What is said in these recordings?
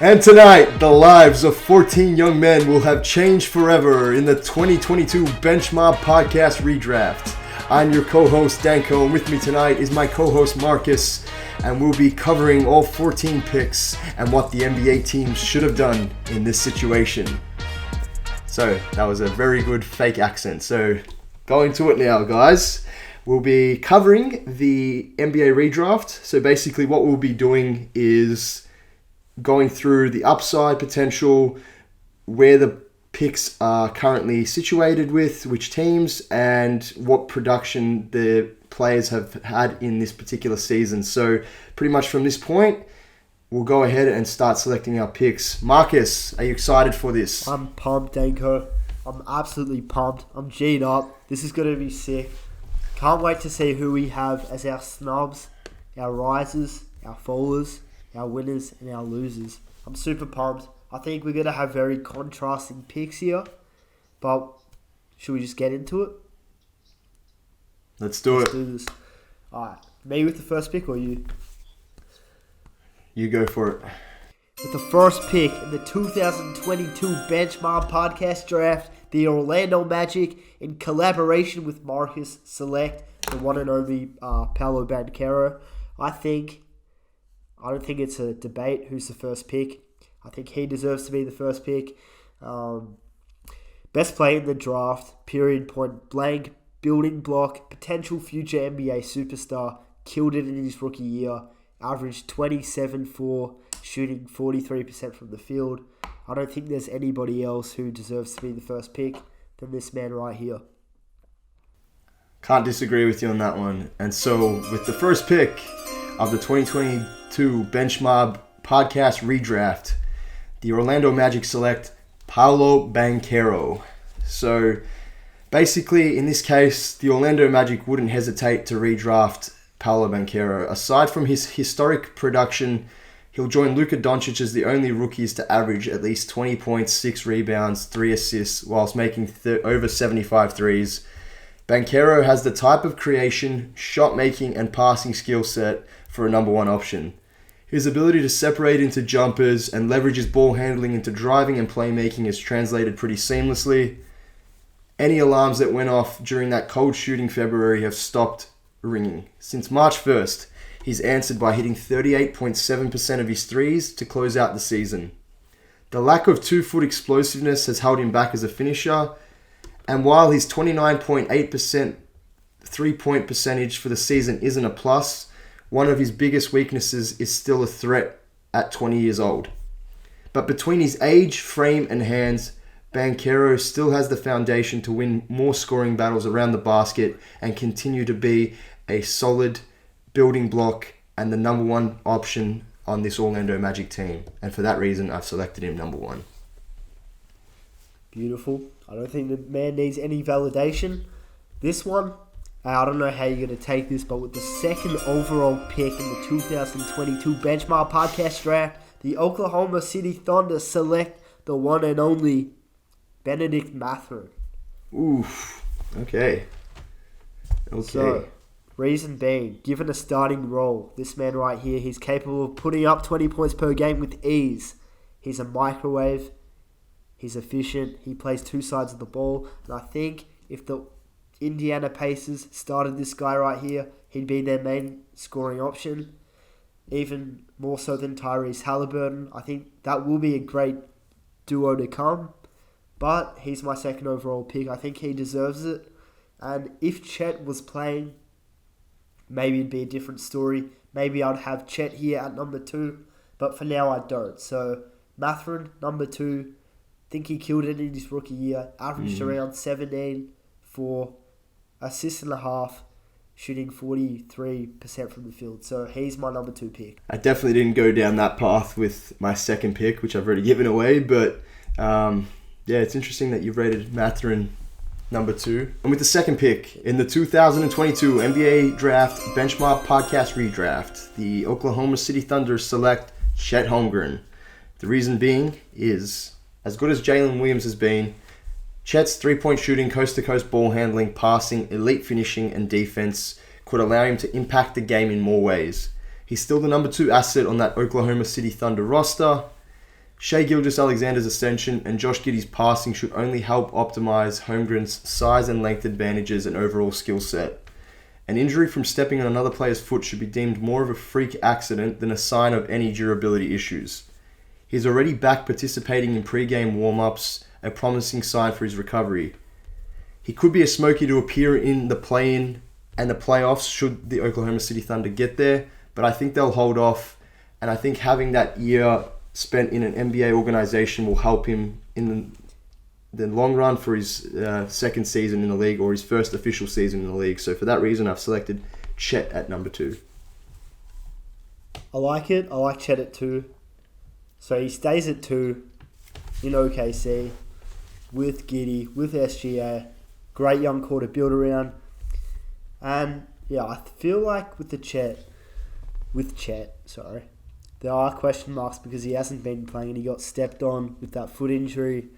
And tonight, the lives of 14 young men will have changed forever in the 2022 Bench Mob Podcast Redraft. I'm your co-host, Danko, and with me tonight is my co-host, Marcus, and we'll be covering all 14 picks and what the NBA teams should have done in this situation. So, that was a very good fake accent. So, going to it now, guys. We'll be covering the NBA redraft. So, basically what we'll be doing is going through the upside potential, where the picks are currently situated with which teams, and what production the players have had in this particular season. So pretty much from this point, we'll go ahead and start selecting our picks. Marcus, are you excited for this? I'm pumped, Danko. I'm absolutely pumped. I'm G'd up. This is going to be sick. Can't wait to see who we have as our snubs, our risers, our fallers, our winners and our losers. I'm super pumped. I think we're going to have very contrasting picks here. But should we just get into it? Let's do this. Alright. Me with the first pick or you? You go for it. With the first pick in the 2022 Bench Mob Podcast Draft, the Orlando Magic, in collaboration with Marcus, select the one and only Paolo Banchero. I don't think it's a debate who's the first pick. I think he deserves to be the first pick. Best player in the draft, period, point blank, building block, potential future NBA superstar, killed it in his rookie year, averaged 27-4, shooting 43% from the field. I don't think there's anybody else who deserves to be the first pick than this man right here. Can't disagree with you on that one. And so, with the first pick of the 2022 Bench Mob Podcast Redraft, the Orlando Magic select Paolo Banchero. So, basically, in this case, the Orlando Magic wouldn't hesitate to redraft Paolo Banchero. Aside from his historic production, he'll join Luka Doncic as the only rookies to average at least 20 points, 6 rebounds, 3 assists, whilst making over 75 threes. Banchero has the type of creation, shot making, and passing skill set for a number one option. His ability to separate into jumpers and leverage his ball handling into driving and playmaking is translated pretty seamlessly. Any alarms that went off during that cold shooting February have stopped ringing. Since March 1st, he's answered by hitting 38.7% of his threes to close out the season. The lack of 2-foot explosiveness has held him back as a finisher, and while his 29.8% three-point percentage for the season isn't a plus, one of his biggest weaknesses is still a threat at 20 years old. But between his age, frame, and hands, Banchero still has the foundation to win more scoring battles around the basket and continue to be a solid building block and the number one option on this Orlando Magic team. And for that reason, I've selected him number one. Beautiful. I don't think the man needs any validation. This one, I don't know how you're going to take this, but with the second overall pick in the 2022 Bench Mob Podcast Draft, the Oklahoma City Thunder select the one and only Benedict Mathurin. Oof. Okay. So, reason being, given a starting role, this man right here, he's capable of putting up 20 points per game with ease. He's a microwave. He's efficient. He plays two sides of the ball. And I think if the Indiana Pacers started this guy right here, he'd be their main scoring option. Even more so than Tyrese Halliburton. I think that will be a great duo to come. But he's my second overall pick. I think he deserves it. And if Chet was playing, maybe it'd be a different story. Maybe I'd have Chet here at number 2. But for now, I don't. So, Mathurin, number 2. Think he killed it in his rookie year. Averaged around 17 for assists and a half, shooting 43% from the field. So he's my number 2 pick. I definitely didn't go down that path with my second pick, which I've already given away. But it's interesting that you've rated Mathurin number 2. And with the second pick in the 2022 NBA Draft Bench Mob Podcast Redraft, the Oklahoma City Thunder select Chet Holmgren. The reason being is, as good as Jalen Williams has been, Chet's three-point shooting, coast-to-coast ball handling, passing, elite finishing, and defense could allow him to impact the game in more ways. He's still the number 2 asset on that Oklahoma City Thunder roster. Shai Gilgeous-Alexander's ascension and Josh Giddey's passing should only help optimize Holmgren's size and length advantages and overall skill set. An injury from stepping on another player's foot should be deemed more of a freak accident than a sign of any durability issues. He's already back participating in pre-game warm-ups, a promising sign for his recovery. He could be a smoky to appear in the play-in and the playoffs should the Oklahoma City Thunder get there, but I think they'll hold off, and I think having that year spent in an NBA organization will help him in the long run for his second season in the league or his first official season in the league. So for that reason, I've selected Chet at number 2. I like it. I like Chet at 2. So he stays at 2 in OKC with Giddey, with SGA. Great young core to build around. And yeah, I feel like with Chet, there are question marks because he hasn't been playing and he got stepped on with that foot injury.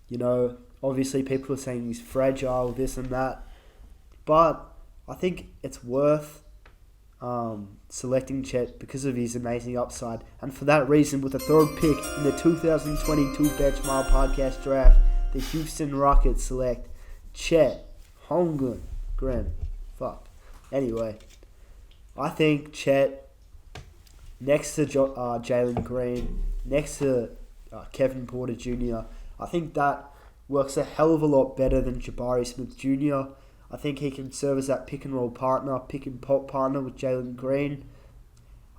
You know, obviously people are saying he's fragile, this and that. But I think it's worth selecting Chet because of his amazing upside. And for that reason, with the 3rd pick in the 2022 Benchmark Podcast Draft, the Houston Rockets select Chet Holmgren. Anyway, I think Chet, next to Jalen Green, next to Kevin Porter Jr., I think that works a hell of a lot better than Jabari Smith Jr. I think he can serve as that pick and roll partner, pick and pop partner with Jalen Green.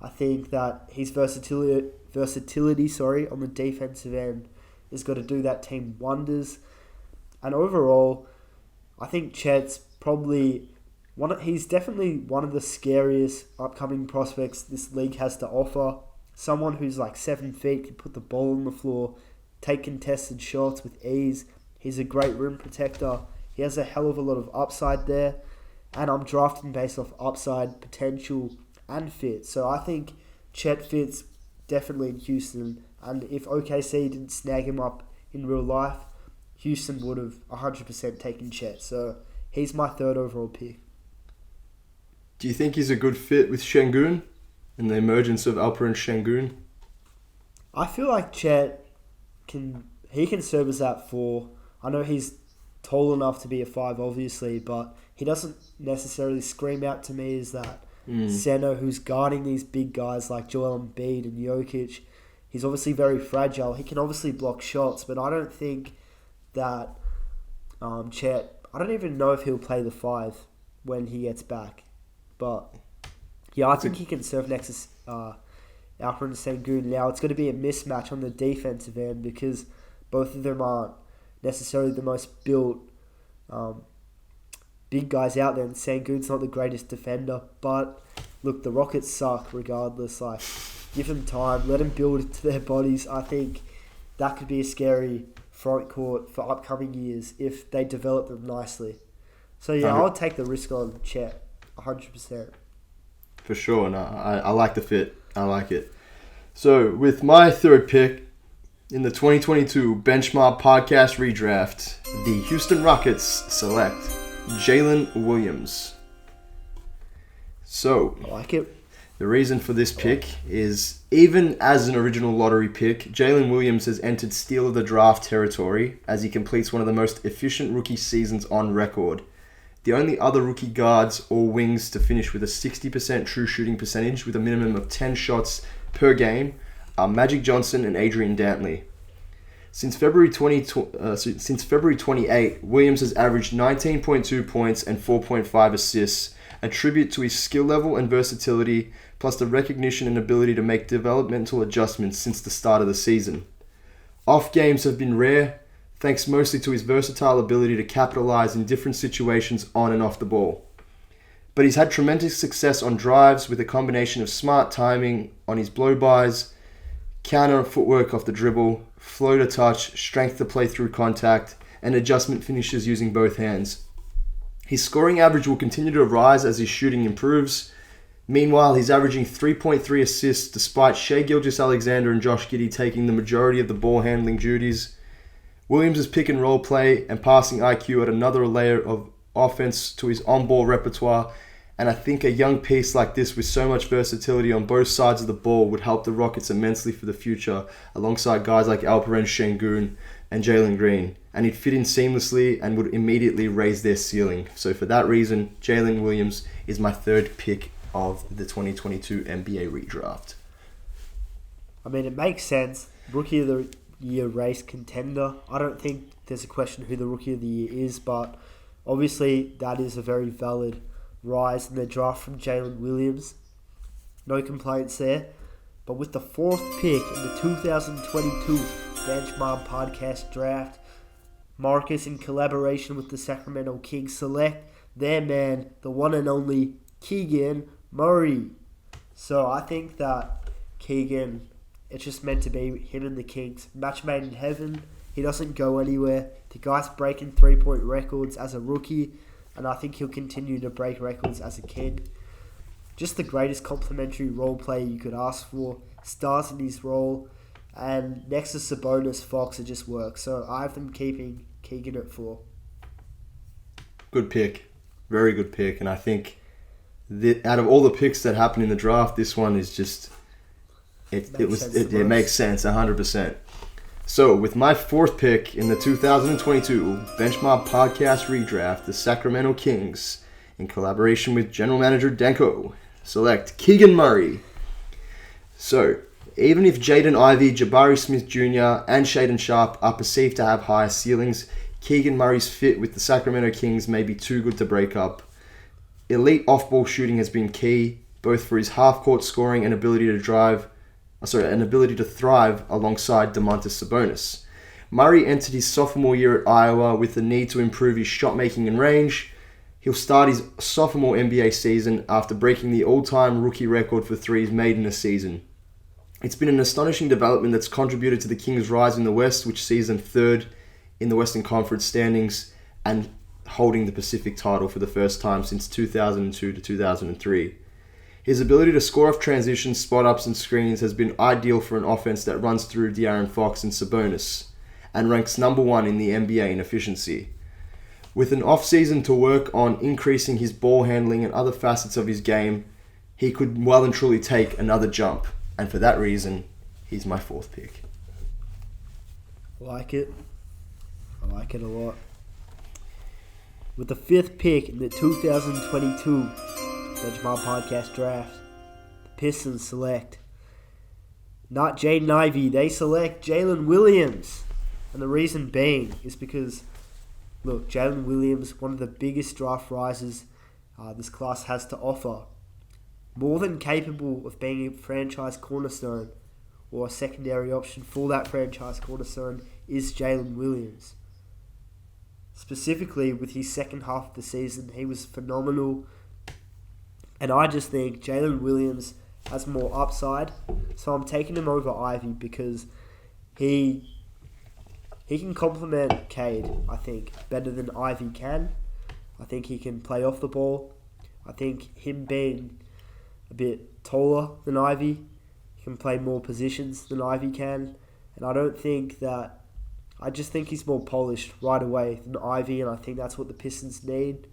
I think that his versatility on the defensive end is going to do that team wonders. And overall, I think Chet's probably he's definitely one of the scariest upcoming prospects this league has to offer. Someone who's like 7 feet, can put the ball on the floor, take contested shots with ease. He's a great rim protector. He has a hell of a lot of upside there. And I'm drafting based off upside, potential, and fit. So I think Chet fits definitely in Houston. And if OKC didn't snag him up in real life, Houston would have 100% taken Chet. So he's my 3rd overall pick. Do you think he's a good fit with Şengün and the emergence of Alperen Şengün? I feel like Chet can serve as that 4. I know he's tall enough to be a 5, obviously, but he doesn't necessarily scream out to me as that center who's guarding these big guys like Joel Embiid and Jokic. He's obviously very fragile. He can obviously block shots, but I don't think that Chet, I don't even know if he'll play the 5 when he gets back. But yeah, I think he can serve next to Alperen Şengün. Now, it's going to be a mismatch on the defensive end because both of them aren't necessarily the most built big guys out there, and Şengün's not the greatest defender. But look, the Rockets suck regardless. Like, give them time, let them build it to their bodies. I think that could be a scary front court for upcoming years if they develop them nicely. So yeah, I'll take the risk on Chet, 100%. For sure, and I like the fit. I like it. So with my 3rd pick in the 2022 Benchmark Podcast Redraft, the Houston Rockets select Jalen Williams. So I like it. The reason for this pick is, even as an original lottery pick, Jalen Williams has entered steal of the draft territory as he completes one of the most efficient rookie seasons on record. The only other rookie guards or wings to finish with a 60% true shooting percentage with a minimum of 10 shots per game are Magic Johnson and Adrian Dantley. Since February 28, Williams has averaged 19.2 points and 4.5 assists, a tribute to his skill level and versatility, plus the recognition and ability to make developmental adjustments since the start of the season. Off games have been rare, thanks mostly to his versatile ability to capitalize in different situations on and off the ball. But he's had tremendous success on drives with a combination of smart timing on his blow-bys, counter footwork off the dribble, flow to touch, strength to play through contact, and adjustment finishes using both hands. His scoring average will continue to rise as his shooting improves. Meanwhile, he's averaging 3.3 assists despite Shai Gilgeous-Alexander and Josh Giddey taking the majority of the ball handling duties. Williams' pick and roll play and passing IQ add another layer of offense to his on-ball repertoire, And I think a young piece like this with so much versatility on both sides of the ball would help the Rockets immensely for the future, alongside guys like Alperen Şengün and Jalen Green. And he'd fit in seamlessly and would immediately raise their ceiling. So for that reason, Jalen Williams is my third pick of the 2022 NBA redraft. I mean, it makes sense. Rookie of the Year race contender. I don't think there's a question who the Rookie of the Year is, but obviously that is a very valid rise in the draft from Jalen Williams. No complaints there. But with the fourth pick in the 2022 Benchmark Podcast Draft, Marcus, in collaboration with the Sacramento Kings, select their man, the one and only Keegan Murray. So I think that Keegan, it's just meant to be him and the Kings. Match made in heaven. He doesn't go anywhere. The guy's breaking three-point records as a rookie, and I think he'll continue to break records as a King. Just the greatest complementary role player you could ask for. Stars in his role. And next to Sabonis, Fox, it just works. So I have them keeping Keegan at 4. Good pick. Very good pick. And I think that out of all the picks that happened in the draft, this one is just... It makes sense 100%. So with my fourth pick in the 2022 Benchmark Podcast Redraft, the Sacramento Kings, in collaboration with General Manager Danko, select Keegan Murray. So, even if Jaden Ivey, Jabari Smith Jr. and Shaedon Sharpe are perceived to have higher ceilings, Keegan Murray's fit with the Sacramento Kings may be too good to break up. Elite off-ball shooting has been key, both for his half-court scoring and ability to thrive alongside Domantas Sabonis. Murray entered his sophomore year at Iowa with the need to improve his shot-making and range. He'll start his sophomore NBA season after breaking the all-time rookie record for threes made in a season. It's been an astonishing development that's contributed to the Kings' rise in the West, which sees them third in the Western Conference standings and holding the Pacific title for the first time since 2002 to 2003. His ability to score off transitions, spot-ups, and screens has been ideal for an offense that runs through De'Aaron Fox and Sabonis, and ranks number 1 in the NBA in efficiency. With an off-season to work on increasing his ball handling and other facets of his game, he could well and truly take another jump, and for that reason, he's my fourth pick. I like it a lot. With the fifth pick in the 2022 Benchmark Podcast Draft, the Pistons select not Jaden Ivey, they select Jalen Williams. And the reason being is because, look, Jalen Williams, one of the biggest draft rises this class has to offer. More than capable of being a franchise cornerstone or a secondary option for that franchise cornerstone is Jalen Williams. Specifically with his second half of the season, he was phenomenal. And I just think Jalen Williams has more upside. So I'm taking him over Ivy because he can complement Cade, I think, better than Ivy can. I think he can play off the ball. I think him being a bit taller than Ivy, he can play more positions than Ivy can. And I just think he's more polished right away than Ivy, and I think that's what the Pistons need.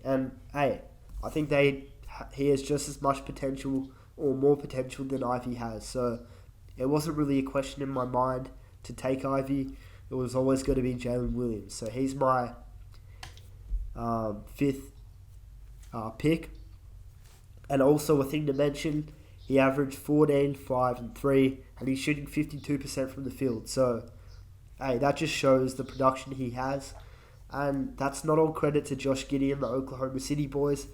And hey, I think he has just as much potential or more potential than Ivy has. So it wasn't really a question in my mind to take Ivy. It was always going to be Jalen Williams. So he's my fifth pick. And also a thing to mention, he averaged 14, 5, and 3, and he's shooting 52% from the field. So, hey, that just shows the production he has. And that's not all credit to Josh Giddey and the Oklahoma City boys.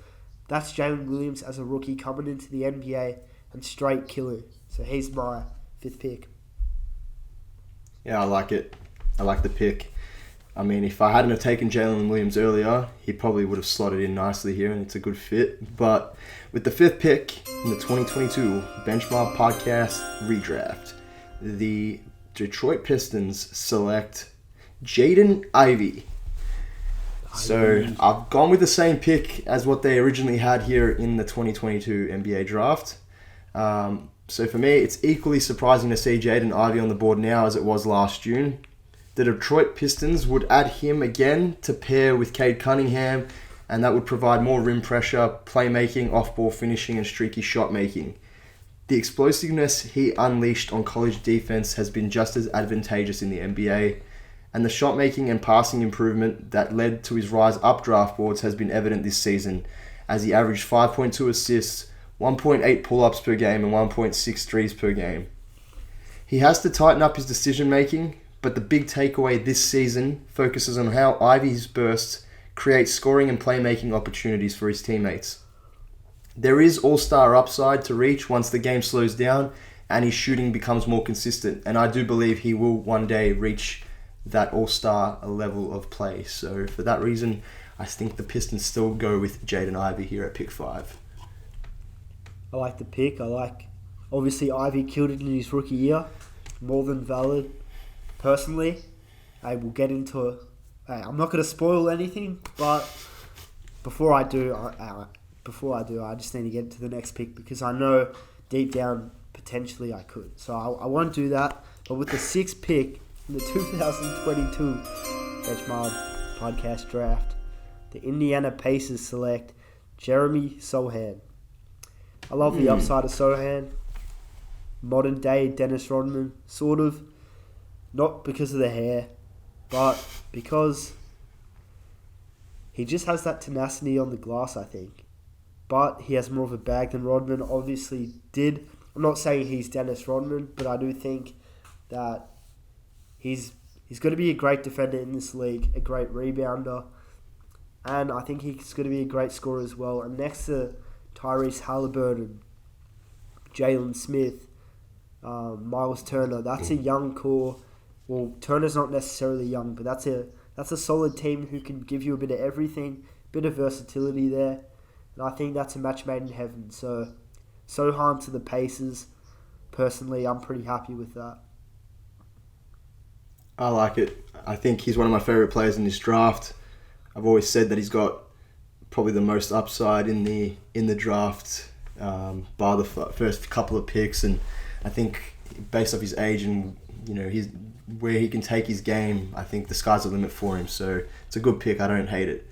That's Jalen Williams as a rookie coming into the NBA and straight killing. So he's my fifth pick. Yeah, I like it. I like the pick. I mean, if I hadn't have taken Jalen Williams earlier, he probably would have slotted in nicely here, and it's a good fit. But with the fifth pick in the 2022 Benchmark Podcast Redraft, the Detroit Pistons select Jaden Ivey. So I've gone with the same pick as what they originally had here in the 2022 NBA Draft. So for me, it's equally surprising to see Jaden Ivey on the board now as it was last June. The Detroit Pistons would add him again to pair with Cade Cunningham and that would provide more rim pressure, playmaking, off-ball finishing, and streaky shot making. The explosiveness he unleashed on college defense has been just as advantageous in the NBA, and the shot making and passing improvement that led to his rise up draft boards has been evident this season, as he averaged 5.2 assists, 1.8 pull-ups per game, and 1.6 threes per game. He has to tighten up his decision making, but the big takeaway this season focuses on how Ivy's bursts create scoring and playmaking opportunities for his teammates. There is all-star upside to reach once the game slows down and his shooting becomes more consistent, and I do believe he will one day reach that all-star level of play. So for that reason, I think the Pistons still go with Jaden Ivey here at pick 5. I like the pick. Obviously Ivy killed it in his rookie year. More than valid. Personally, I will get into I'm not going to spoil anything, but before I do, I just need to get to the next pick because I know deep down potentially I could. So I won't do that. But with the 6th pick in the 2022 Benchmark Podcast Draft, the Indiana Pacers select Jeremy Sohan. I love the upside of Sohan. Modern day Dennis Rodman, sort of. Not because of the hair, but because he just has that tenacity on the glass, I think. But he has more of a bag than Rodman obviously did. I'm not saying he's Dennis Rodman, but I do think that he's going to be a great defender in this league, a great rebounder, and I think he's going to be a great scorer as well. And next to Tyrese Halliburton, Jalen Smith, Miles Turner, that's a young core. Well, Turner's not necessarily young, but that's a solid team who can give you a bit of everything, a bit of versatility there. And I think that's a match made in heaven. So Sohan to the Pacers. Personally, I'm pretty happy with that. I like it. I think he's one of my favourite players in this draft. I've always said that he's got probably the most upside in the draft, bar the first couple of picks, and I think based off his age and his where he can take his game, I think the sky's the limit for him. So it's a good pick. I don't hate it.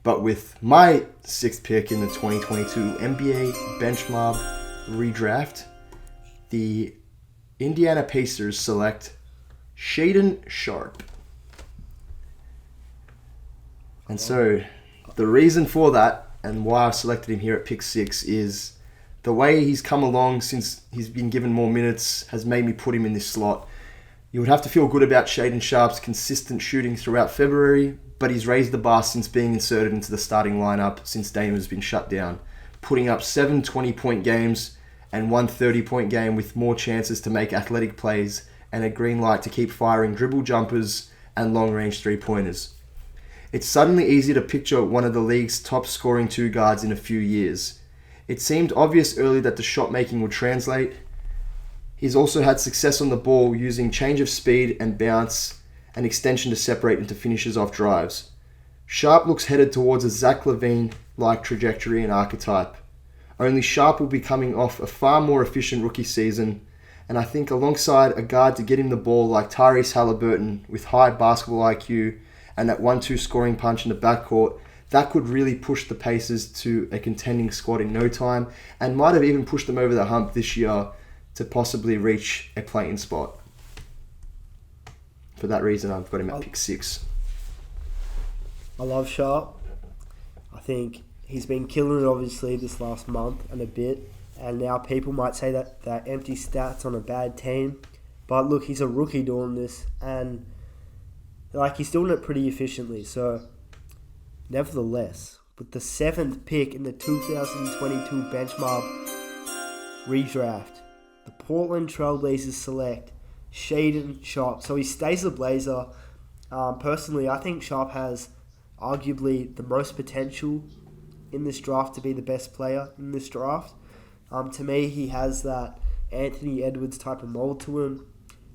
But with my 6th pick in the 2022 NBA Benchmark Redraft, the Indiana Pacers select Shaedon Sharpe. And so the reason for that and why I've selected him here at pick 6 is the way he's come along since he's been given more minutes has made me put him in this slot. You would have to feel good about Shaedon Sharpe's consistent shooting throughout February, but he's raised the bar since being inserted into the starting lineup since Dame has been shut down, putting up 7 20-point games and 1 30-point game with more chances to make athletic plays and a green light to keep firing dribble jumpers and long-range three-pointers. It's suddenly easy to picture one of the league's top scoring two guards in a few years. It seemed obvious early that the shot making would translate. He's also had success on the ball using change of speed and bounce and extension to separate into finishes off drives. Sharpe looks headed towards a Zach LaVine-like trajectory and archetype. Only Sharpe will be coming off a far more efficient rookie season, and I think alongside a guard to get him the ball like Tyrese Halliburton with high basketball IQ and that 1-2 scoring punch in the backcourt, that could really push the Pacers to a contending squad in no time and might have even pushed them over the hump this year to possibly reach a play-in spot. For that reason, I've got him at pick 6. I love Sharpe. I think he's been killing it obviously this last month and a bit, and now people might say that empty stats on a bad team, but look, he's a rookie doing this, and he's doing it pretty efficiently. So nevertheless, with the 7th pick in the 2022 Benchmark Redraft, the Portland Trailblazers select Shaedon Sharpe. So he stays a Blazer. Personally, I think Sharpe has arguably the most potential in this draft to be the best player in this draft. To me, he has that Anthony Edwards type of mold to him.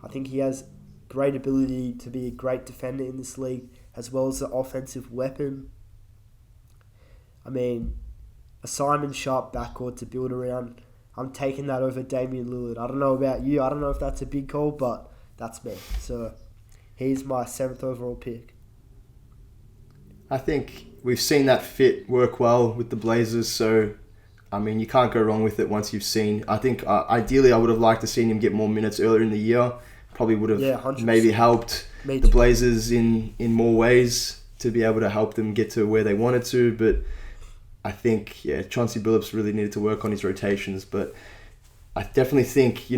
I think he has great ability to be a great defender in this league, as well as an offensive weapon. I mean, a Simon Sharpe backcourt to build around. I'm taking that over Damian Lillard. I don't know about you. I don't know if that's a big call, but that's me. So he's my 7th overall pick. I think we've seen that fit work well with the Blazers, so I mean, you can't go wrong with it once you've seen. I think ideally I would have liked to seen him get more minutes earlier in the year. Probably would have maybe helped the Blazers in more ways to be able to help them get to where they wanted to. But I think, Chauncey Billups really needed to work on his rotations. But I definitely think,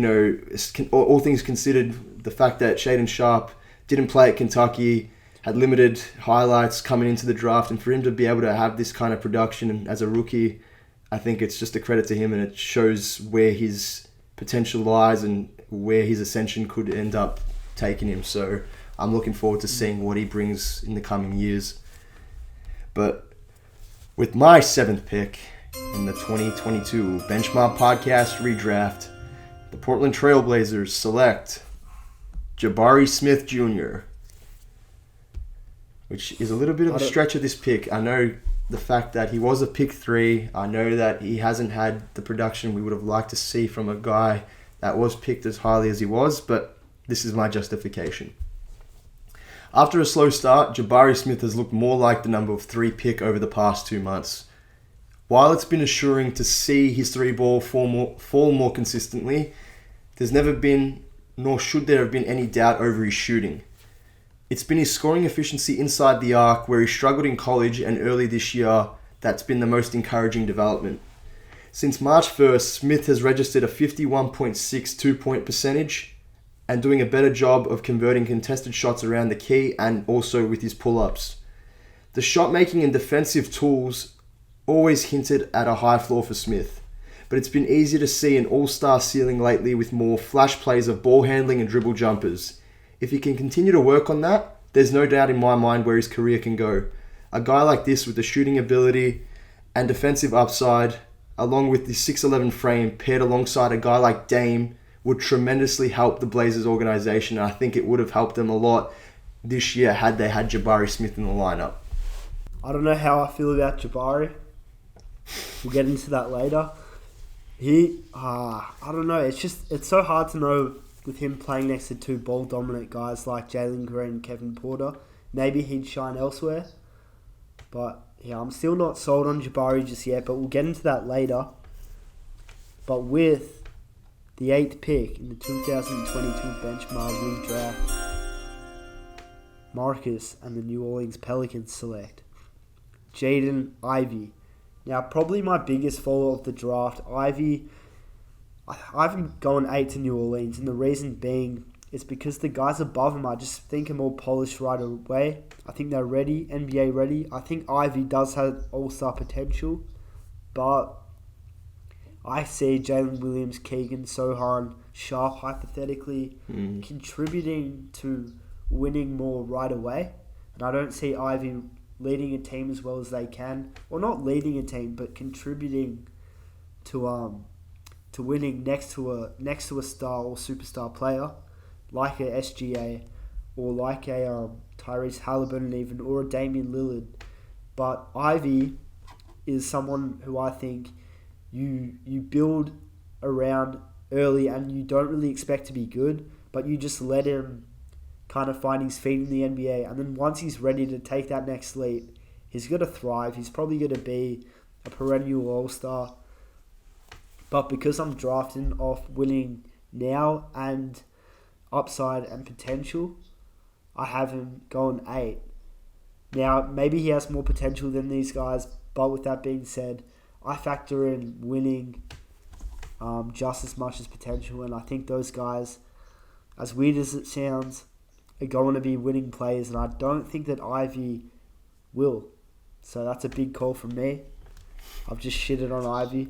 all things considered, the fact that Shaedon Sharpe didn't play at Kentucky, had limited highlights coming into the draft, and for him to be able to have this kind of production as a rookie, I think it's just a credit to him, and it shows where his potential lies and where his ascension could end up taking him. So I'm looking forward to seeing what he brings in the coming years. But with my 7th pick in the 2022 Benchmark Podcast Redraft, the Portland Trailblazers select Jabari Smith Jr., which is a little bit of a stretch of this pick. I know the fact that he was a pick 3. I know that he hasn't had the production we would have liked to see from a guy that was picked as highly as he was, but this is my justification. After a slow start, Jabari Smith has looked more like the number 3 pick over the past 2 months. While it's been assuring to see his 3-ball fall more consistently, there's never been, nor should there have been, any doubt over his shooting. It's been his scoring efficiency inside the arc, where he struggled in college and early this year, that's been the most encouraging development. Since March 1st, Smith has registered a 51.6 two-point percentage and doing a better job of converting contested shots around the key and also with his pull-ups. The shot-making and defensive tools always hinted at a high floor for Smith, but it's been easier to see an all-star ceiling lately with more flash plays of ball handling and dribble jumpers. If he can continue to work on that, there's no doubt in my mind where his career can go. A guy like this with the shooting ability and defensive upside, along with the 6'11 frame paired alongside a guy like Dame, would tremendously help the Blazers organization. And I think it would have helped them a lot this year had they had Jabari Smith in the lineup. I don't know how I feel about Jabari. We'll get into that later. I don't know. It's so hard to know with him playing next to 2 ball-dominant guys like Jalen Green and Kevin Porter. Maybe he'd shine elsewhere. But, I'm still not sold on Jabari just yet, but we'll get into that later. But with the 8th pick in the 2022 Benchmark Redraft, Marcus and the New Orleans Pelicans select Jaden Ivey. Now, probably my biggest follower of the draft, Ivey. I've gone 8 to New Orleans, and the reason being is because the guys above him I just think are more polished right away. I think they're ready, NBA ready. I think Ivey does have all-star potential, but I see Jalen Williams, Keegan, Sohan, Sharpe hypothetically contributing to winning more right away. And I don't see Ivey leading a team as well as they can. Or not leading a team, but contributing to winning next to a star or superstar player like a SGA or like a Tyrese Halliburton even, or a Damian Lillard. But Ivey is someone who I think you build around early and you don't really expect to be good, but you just let him kind of find his feet in the NBA, and then once he's ready to take that next leap, he's going to thrive. He's probably going to be a perennial all-star. But because I'm drafting off winning now and upside and potential, I have him going 8. Now, maybe he has more potential than these guys, but with that being said, I factor in winning just as much as potential, and I think those guys, as weird as it sounds, are going to be winning players, and I don't think that Ivey will. So that's a big call from me. I've just shitted on Ivey.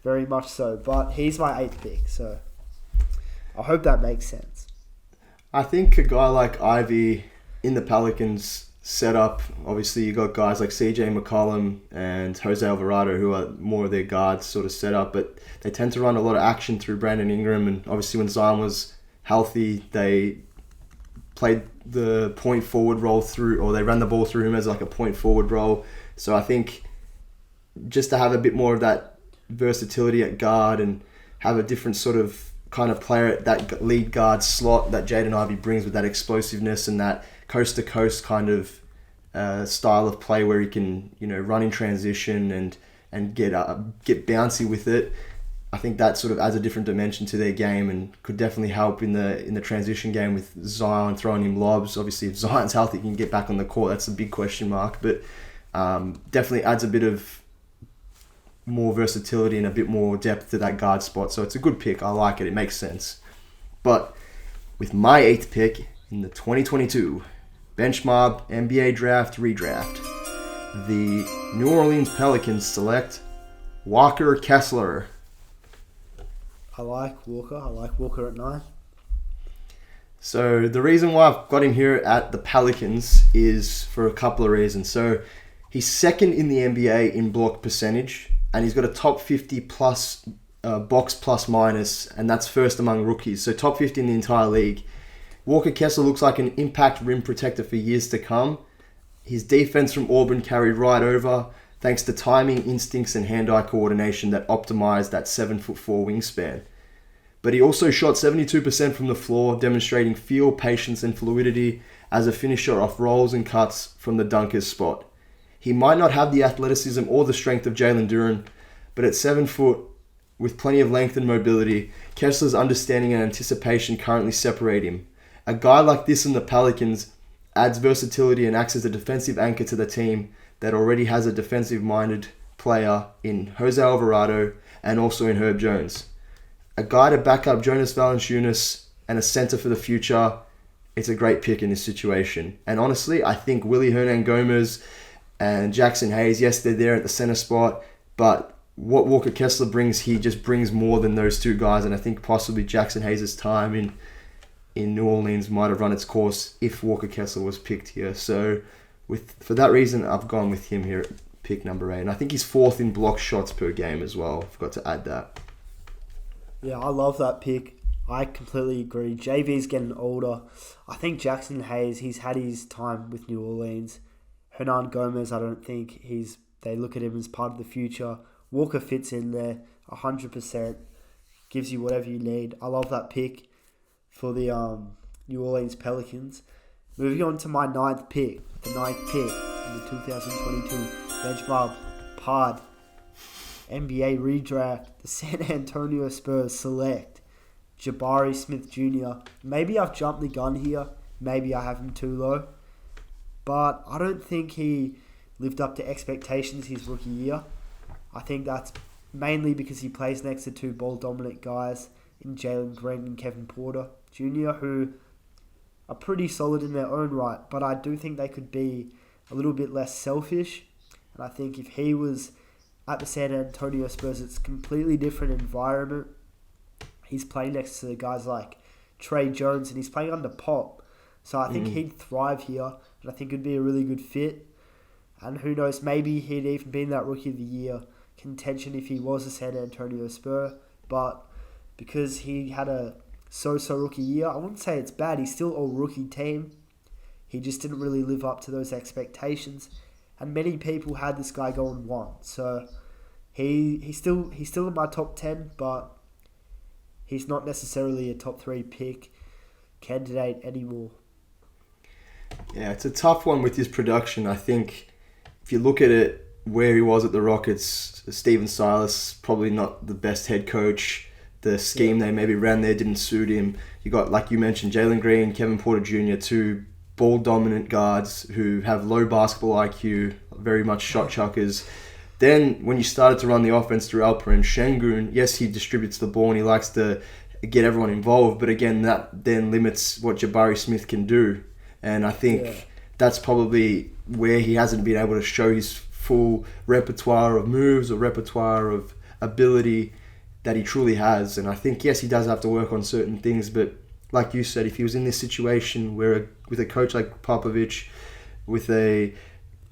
Very much so. But he's my 8th pick, so I hope that makes sense. I think a guy like Ivey in the Pelicans setup, obviously you got guys like CJ McCollum and Jose Alvarado who are more of their guards sort of setup, but they tend to run a lot of action through Brandon Ingram, and obviously when Zion was healthy, they played the point forward role through, or they ran the ball through him as like a point forward role. So I think just to have a bit more of that versatility at guard and have a different sort of kind of player at that lead guard slot that Jaden Ivey brings with that explosiveness and that coast-to-coast kind of style of play where he can, run in transition and get bouncy with it. I think that sort of adds a different dimension to their game and could definitely help in the transition game with Zion throwing him lobs. Obviously, if Zion's healthy, he can get back on the court. That's a big question mark, but definitely adds a bit of more versatility and a bit more depth to that guard spot. So it's a good pick. I like it. It makes sense. But with my 8th pick in the 2022 Bench Mob NBA Draft Redraft, the New Orleans Pelicans select Walker Kessler. I like Walker. I like Walker at 9. So the reason why I've got him here at the Pelicans is for a couple of reasons. So he's second in the NBA in block percentage, and he's got a top 50 plus box plus minus, and that's first among rookies. So top 50 in the entire league. Walker Kessler looks like an impact rim protector for years to come. His defense from Auburn carried right over, thanks to timing, instincts, and hand-eye coordination that optimized that 7'4" wingspan. But he also shot 72% from the floor, demonstrating feel, patience, and fluidity as a finisher off rolls and cuts from the dunker's spot. He might not have the athleticism or the strength of Jalen Duren, but at 7 foot, with plenty of length and mobility, Kessler's understanding and anticipation currently separate him. A guy like this in the Pelicans adds versatility and acts as a defensive anchor to the team that already has a defensive-minded player in Jose Alvarado and also in Herb Jones. A guy to back up Jonas Valanciunas and a center for the future. It's a great pick in this situation. And honestly, I think Willie Hernan-Gomez and Jackson Hayes, yes, they're there at the center spot, but what Walker Kessler brings, he just brings more than those two guys, and I think possibly Jackson Hayes' time in New Orleans might have run its course if Walker Kessler was picked here. So for that reason, I've gone with him here at pick number 8, and I think he's 4th in block shots per game as well. I forgot to add that. Yeah, I love that pick. I completely agree. JV's getting older. I think Jackson Hayes, he's had his time with New Orleans. Hernan Gomez, I don't think they look at him as part of the future. Walker fits in there 100%. Gives you whatever you need. I love that pick for the New Orleans Pelicans. Moving on to my 9th pick. The 9th pick in the 2022 Bench Mob Pod NBA Redraft. The San Antonio Spurs select Jabari Smith Jr. Maybe I've jumped the gun here. Maybe I have him too low. But I don't think he lived up to expectations his rookie year. I think that's mainly because he plays next to two ball-dominant guys in Jalen Green and Kevin Porter Jr., who are pretty solid in their own right. But I do think they could be a little bit less selfish. And I think if he was at the San Antonio Spurs, it's a completely different environment. He's playing next to guys like Trey Jones, and he's playing under Pop. So I think he'd thrive here, and I think it'd be a really good fit. And who knows, maybe he'd even be in that Rookie of the Year contention if he was a San Antonio Spur. But because he had a so-so rookie year, I wouldn't say it's bad. He's still a rookie team. He just didn't really live up to those expectations. And many people had this guy going 1. So he's still in my top 10, but he's not necessarily a top 3 pick candidate anymore. Yeah, it's a tough one with his production. I think if you look at it, where he was at the Rockets, Steven Silas, probably not the best head coach. The scheme they maybe ran there didn't suit him. You got, like you mentioned, Jalen Green, Kevin Porter Jr., two ball-dominant guards who have low basketball IQ, very much shot chuckers. Then when you started to run the offense through Alperen Şengün, yes, he distributes the ball and he likes to get everyone involved, but again, that then limits what Jabari Smith can do. And I think that's probably where he hasn't been able to show his full repertoire of moves or repertoire of ability that he truly has. And I think, yes, he does have to work on certain things, but like you said, if he was in this situation where with a coach like Popovich, with a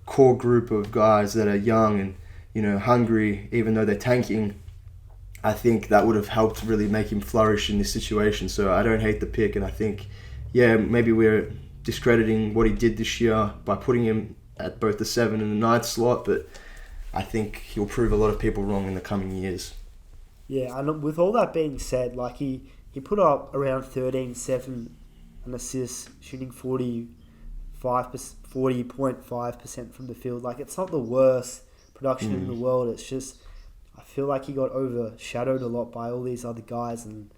core group of guys that are young and, you know, hungry, even though they're tanking, I think that would have helped really make him flourish in this situation. So I don't hate the pick, and I think, yeah, maybe we're discrediting what he did this year by putting him at both the 7 and the 9th slot, but I think he'll prove a lot of people wrong in the coming years. Yeah, and with all that being said, like he put up around 13, 7 and assists, shooting 40% 40.5% from the field. Like, it's not the worst production in the world. It's just, I feel like he got overshadowed a lot by all these other guys, and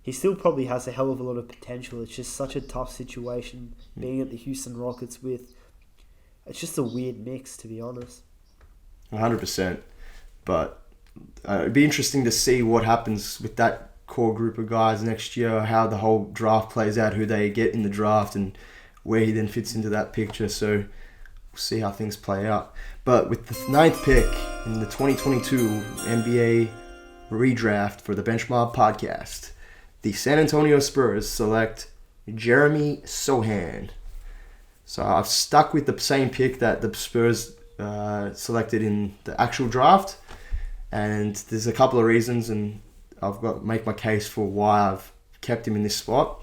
he still probably has a hell of a lot of potential. It's just such a tough situation being at the Houston Rockets with. It's just a weird mix, to be honest. 100%. But it'd be interesting to see what happens with that core group of guys next year, how the whole draft plays out, who they get in the draft, and where he then fits into that picture. So we'll see how things play out. But with the 9th pick in the 2022 NBA redraft for the Benchmark podcast, the San Antonio Spurs select Jeremy Sohan. So I've stuck with the same pick that the Spurs selected in the actual draft, and there's a couple of reasons, and I've got to make my case for why I've kept him in this spot.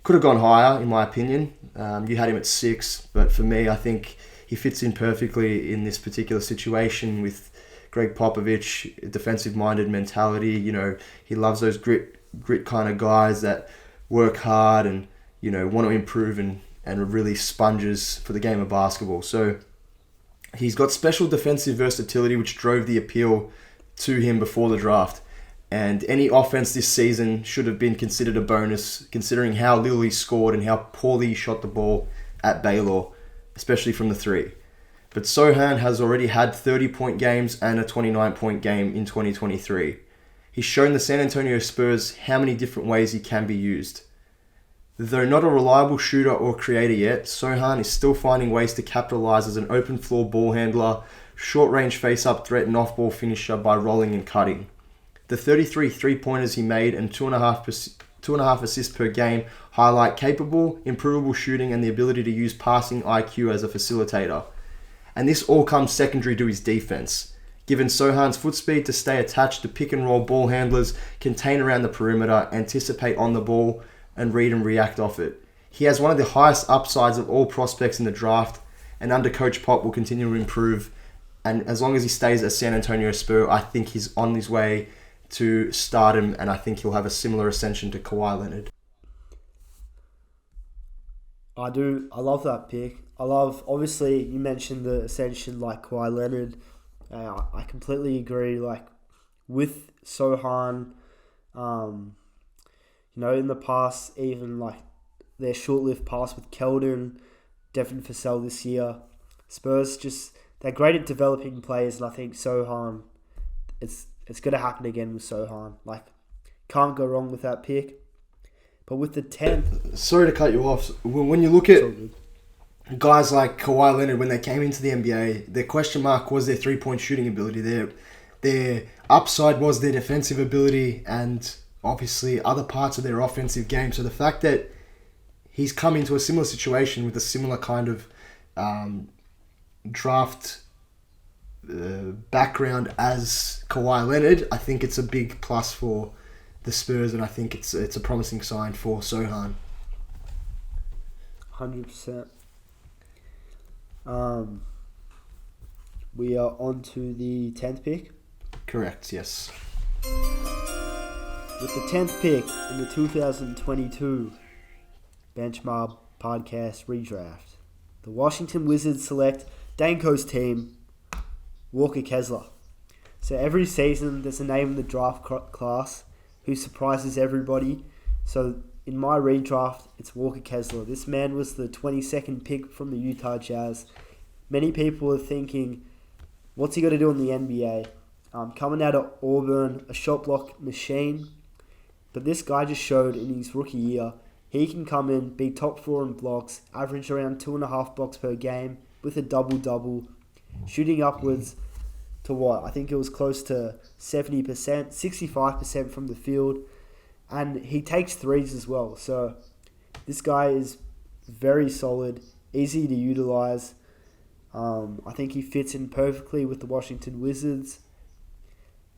Could have gone higher, in my opinion. You had him at 6, but for me, I think he fits in perfectly in this particular situation with Greg Popovich, defensive-minded mentality. You know, he loves those grit kind of guys that work hard and, you know, want to improve and really sponges for the game of basketball. So he's got special defensive versatility, which drove the appeal to him before the draft. And any offense this season should have been considered a bonus, considering how little he scored and how poorly he shot the ball at Baylor, especially from the 3. But Sohan has already had 30-point games and a 29-point game in 2023. He's shown the San Antonio Spurs how many different ways he can be used. Though not a reliable shooter or creator yet, Sohan is still finding ways to capitalize as an open floor ball handler, short-range face-up threat and off-ball finisher by rolling and cutting. The 33 three-pointers he made and 2.5 assists per game highlight capable, improvable shooting and the ability to use passing IQ as a facilitator. And this all comes secondary to his defense, given Sohan's foot speed to stay attached to pick-and-roll ball handlers, contain around the perimeter, anticipate on the ball, and read and react off it. He has one of the highest upsides of all prospects in the draft, and under Coach Pop will continue to improve. And as long as he stays at San Antonio Spurs, I think he's on his way to stardom, and I think he'll have a similar ascension to Kawhi Leonard. I love that pick. Obviously, you mentioned the ascension like Kawhi Leonard. I completely agree. Like, with Sohan, in the past, even like their short-lived pass with Keldon, Devin Vassell this year, Spurs they're great at developing players, and I think Sohan, it's going to happen again with Sohan. Like, can't go wrong with that pick. But with the 10th... Sorry to cut you off. When you look at guys like Kawhi Leonard, when they came into the NBA, their question mark was their three-point shooting ability. Their upside was their defensive ability and obviously other parts of their offensive game. So the fact that he's come into a similar situation with a similar kind of draft background as Kawhi Leonard, I think it's a big plus for the Spurs, and I think it's a promising sign for Sohan. 100%. We are on to the 10th pick. Correct, yes. With the 10th pick in the 2022 Benchmark Podcast Redraft, the Washington Wizards select Danko's team, Walker Kessler. So every season there's a name in the draft class who surprises everybody. So in my redraft, it's Walker Kessler. This man was the 22nd pick from the Utah Jazz. Many people are thinking, what's he got to do in the NBA? Coming out of Auburn, a shot block machine. But this guy just showed in his rookie year, he can come in, be top 4 in blocks, average around 2.5 blocks per game with a double-double, shooting upwards to what? I think it was close to 70%, 65% from the field. And he takes threes as well. So this guy is very solid, easy to utilize. I think he fits in perfectly with the Washington Wizards.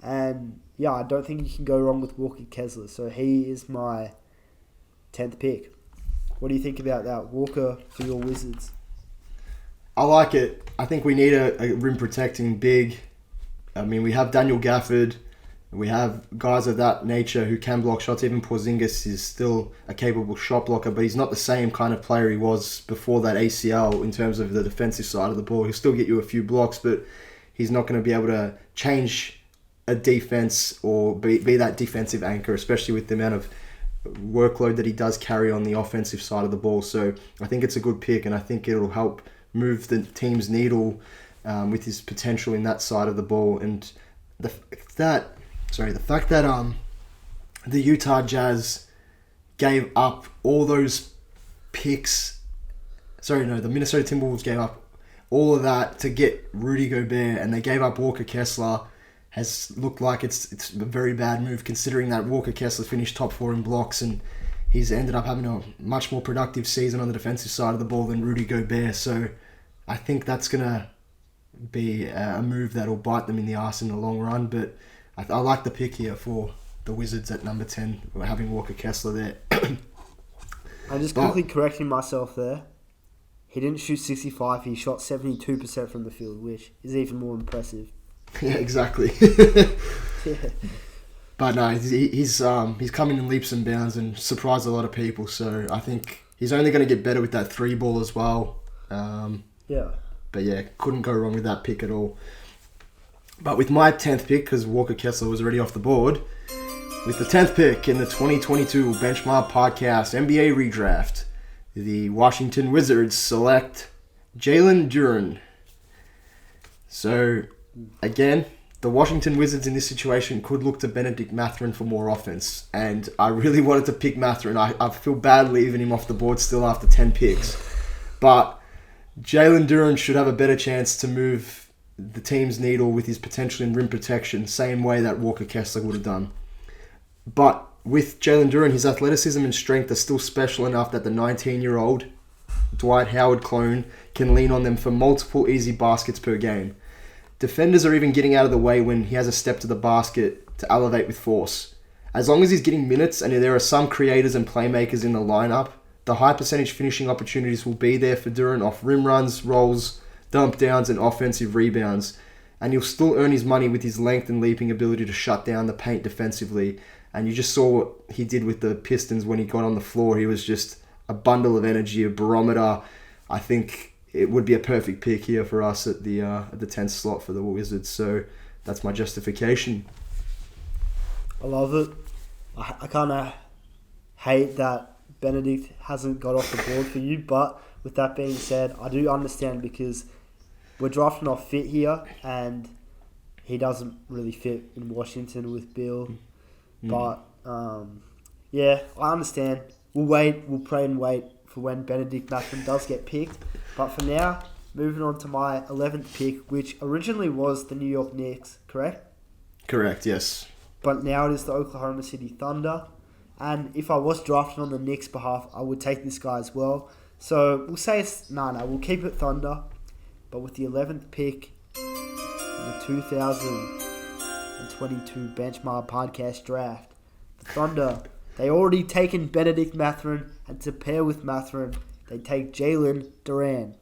And yeah, I don't think you can go wrong with Walker Kessler. So he is my 10th pick. What do you think about that, Walker, for your Wizards? I like it. I think we need a rim protecting big. I mean, we have Daniel Gafford. We have guys of that nature who can block shots. Even Porzingis is still a capable shot blocker, but he's not the same kind of player he was before that ACL in terms of the defensive side of the ball. He'll still get you a few blocks, but he's not going to be able to change a defense or be that defensive anchor, especially with the amount of workload that he does carry on the offensive side of the ball. So I think it's a good pick, and I think it'll help move the team's needle with his potential in that side of the ball. And the fact that the Utah Jazz gave up all those picks. The Minnesota Timberwolves gave up all of that to get Rudy Gobert, and they gave up Walker Kessler. Has looked like it's a very bad move, considering that Walker Kessler finished top 4 in blocks, and he's ended up having a much more productive season on the defensive side of the ball than Rudy Gobert. So I think that's going to be a move that will bite them in the arse in the long run. But I like the pick here for the Wizards at number 10, having Walker Kessler there. I'm just quickly correcting myself there. He didn't shoot 65, he shot 72% from the field, which is even more impressive. Yeah, exactly. Yeah. But no, he's coming in leaps and bounds and surprised a lot of people. So I think he's only going to get better with that 3 ball as well. Yeah. But yeah, couldn't go wrong with that pick at all. But with my 10th pick, because Walker Kessler was already off the board, with the 10th pick in the 2022 Benchmark Podcast NBA Redraft, the Washington Wizards select Jalen Duren. So, again, the Washington Wizards in this situation could look to Benedict Mathurin for more offense. And I really wanted to pick Mathurin. I feel bad leaving him off the board still after 10 picks. But Jalen Duren should have a better chance to move the team's needle with his potential in rim protection, same way that Walker Kessler would have done. But with Jalen Duren, his athleticism and strength are still special enough that the 19-year-old Dwight Howard clone can lean on them for multiple easy baskets per game. Defenders are even getting out of the way when he has a step to the basket to elevate with force. As long as he's getting minutes and there are some creators and playmakers in the lineup, the high percentage finishing opportunities will be there for Duren off rim runs, rolls, dump downs, and offensive rebounds. And he'll still earn his money with his length and leaping ability to shut down the paint defensively. And you just saw what he did with the Pistons when he got on the floor. He was just a bundle of energy, a barometer. I think it would be a perfect pick here for us at the 10th slot for the Wizards. So that's my justification. I love it. I kind of hate that Benedict hasn't got off the board for you, but with that being said, I do understand because we're drafting off fit here, and he doesn't really fit in Washington with Bill. But, yeah, I understand. We'll pray and wait for when Benedict Mathurin does get picked. But for now, moving on to my 11th pick, which originally was the New York Knicks, correct? Correct, yes. But now it is the Oklahoma City Thunder. And if I was drafting on the Knicks' behalf, I would take this guy as well. So we'll say we'll keep it Thunder. But with the 11th pick in the 2022 Benchmark Podcast Draft, the Thunder, they already taken Benedict Mathurin, and to pair with Mathurin, they take Jalen Duren.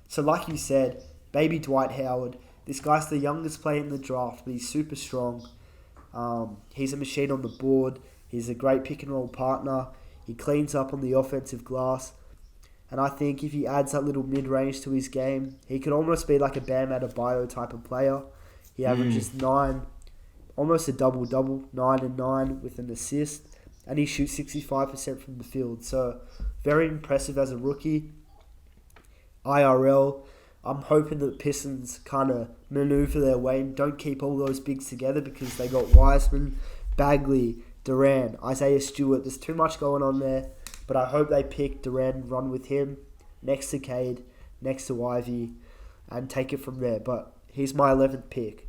So like you said, baby Dwight Howard, this guy's the youngest player in the draft, but he's super strong. He's a machine on the board. He's a great pick and roll partner. He cleans up on the offensive glass. And I think if he adds that little mid-range to his game, he could almost be like a Bam Adebayo type of player. He averages 9, almost a double-double, 9 and 9 with an assist. And he shoots 65% from the field. So, very impressive as a rookie. IRL, I'm hoping that Pistons kind of maneuver their way and don't keep all those bigs together because they got Wiseman, Bagley, Duran, Isaiah Stewart. There's too much going on there. But I hope they pick Duran, run with him, next to Cade, next to Ivy, and take it from there. But he's my 11th pick.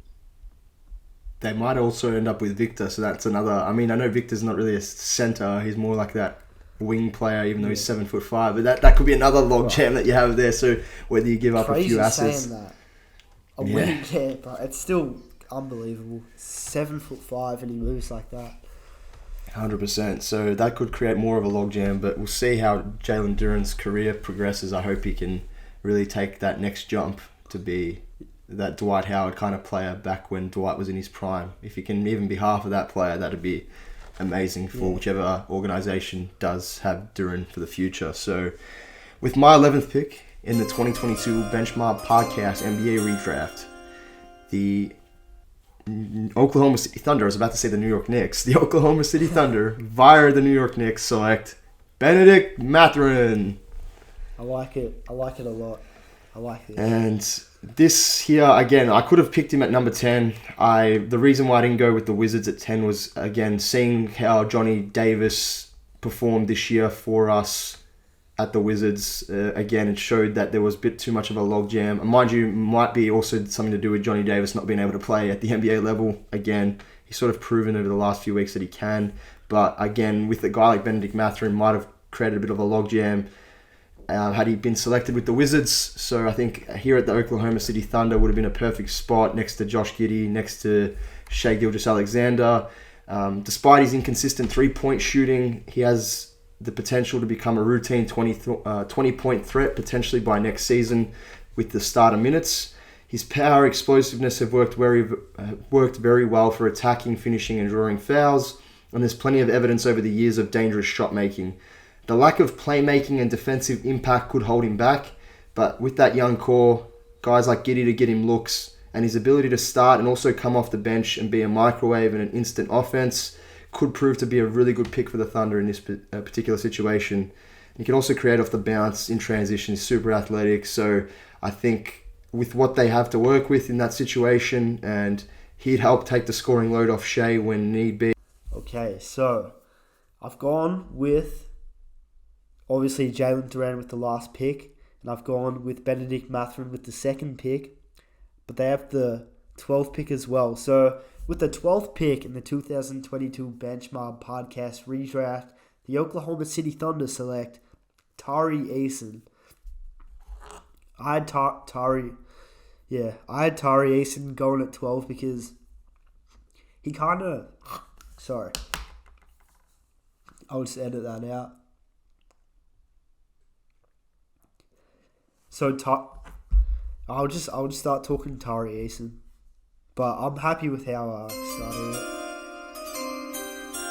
They might also end up with Victor, so that's another... I mean, I know Victor's not really a center. He's more like that wing player, even though he's 7'5". But that could be another log jam that you have there. So whether you give up a few assets... Saying that. Yeah, but it's still unbelievable. 7'5", and he moves like that. 100%. So that could create more of a logjam, but we'll see how Jalen Duren's career progresses. I hope he can really take that next jump to be that Dwight Howard kind of player back when Dwight was in his prime. If he can even be half of that player, that'd be amazing for whichever organisation does have Duran for the future. So with my 11th pick in the 2022 Benchmark Podcast NBA Redraft, the Oklahoma City Thunder, I was about to say the New York Knicks, the Oklahoma City Thunder via the New York Knicks select Benedict Mathurin. I like it a lot. I like it. And this here, again, I could have picked him at number 10. The reason why I didn't go with the Wizards at 10 was, again, seeing how Johnny Davis performed this year for us at the Wizards. Again, it showed that there was a bit too much of a logjam. And mind you, might be also something to do with Johnny Davis not being able to play at the NBA level. Again, he's sort of proven over the last few weeks that he can. But again, with a guy like Benedict Mathurin, might have created a bit of a logjam had he been selected with the Wizards. So I think here at the Oklahoma City Thunder would have been a perfect spot next to Josh Giddey, next to Shai Gilgeous-Alexander. Despite his inconsistent three-point shooting, he has the potential to become a routine 20-point threat potentially by next season with the starter minutes. His power, explosiveness have worked very well for attacking, finishing, and drawing fouls, and there's plenty of evidence over the years of dangerous shot making. The lack of playmaking and defensive impact could hold him back, but with that young core, guys like Giddey to get him looks, and his ability to start and also come off the bench and be a microwave and an instant offense could prove to be a really good pick for the Thunder in this particular situation. He can also create off the bounce in transition. He's super athletic, so I think with what they have to work with in that situation, and he'd help take the scoring load off Shai when need be. Okay, so I've gone with obviously Jalen Duran with the last pick, and I've gone with Benedict Mathurin with the second pick, but they have the 12th pick as well. So with the 12th pick in the 2022 Benchmark Podcast Redraft, the Oklahoma City Thunder select Tari Eason. I had Tari Eason going at 12 because he kind of... Sorry. I'll just edit that out. So I'll just start talking Tari Eason, but I'm happy with how I started it.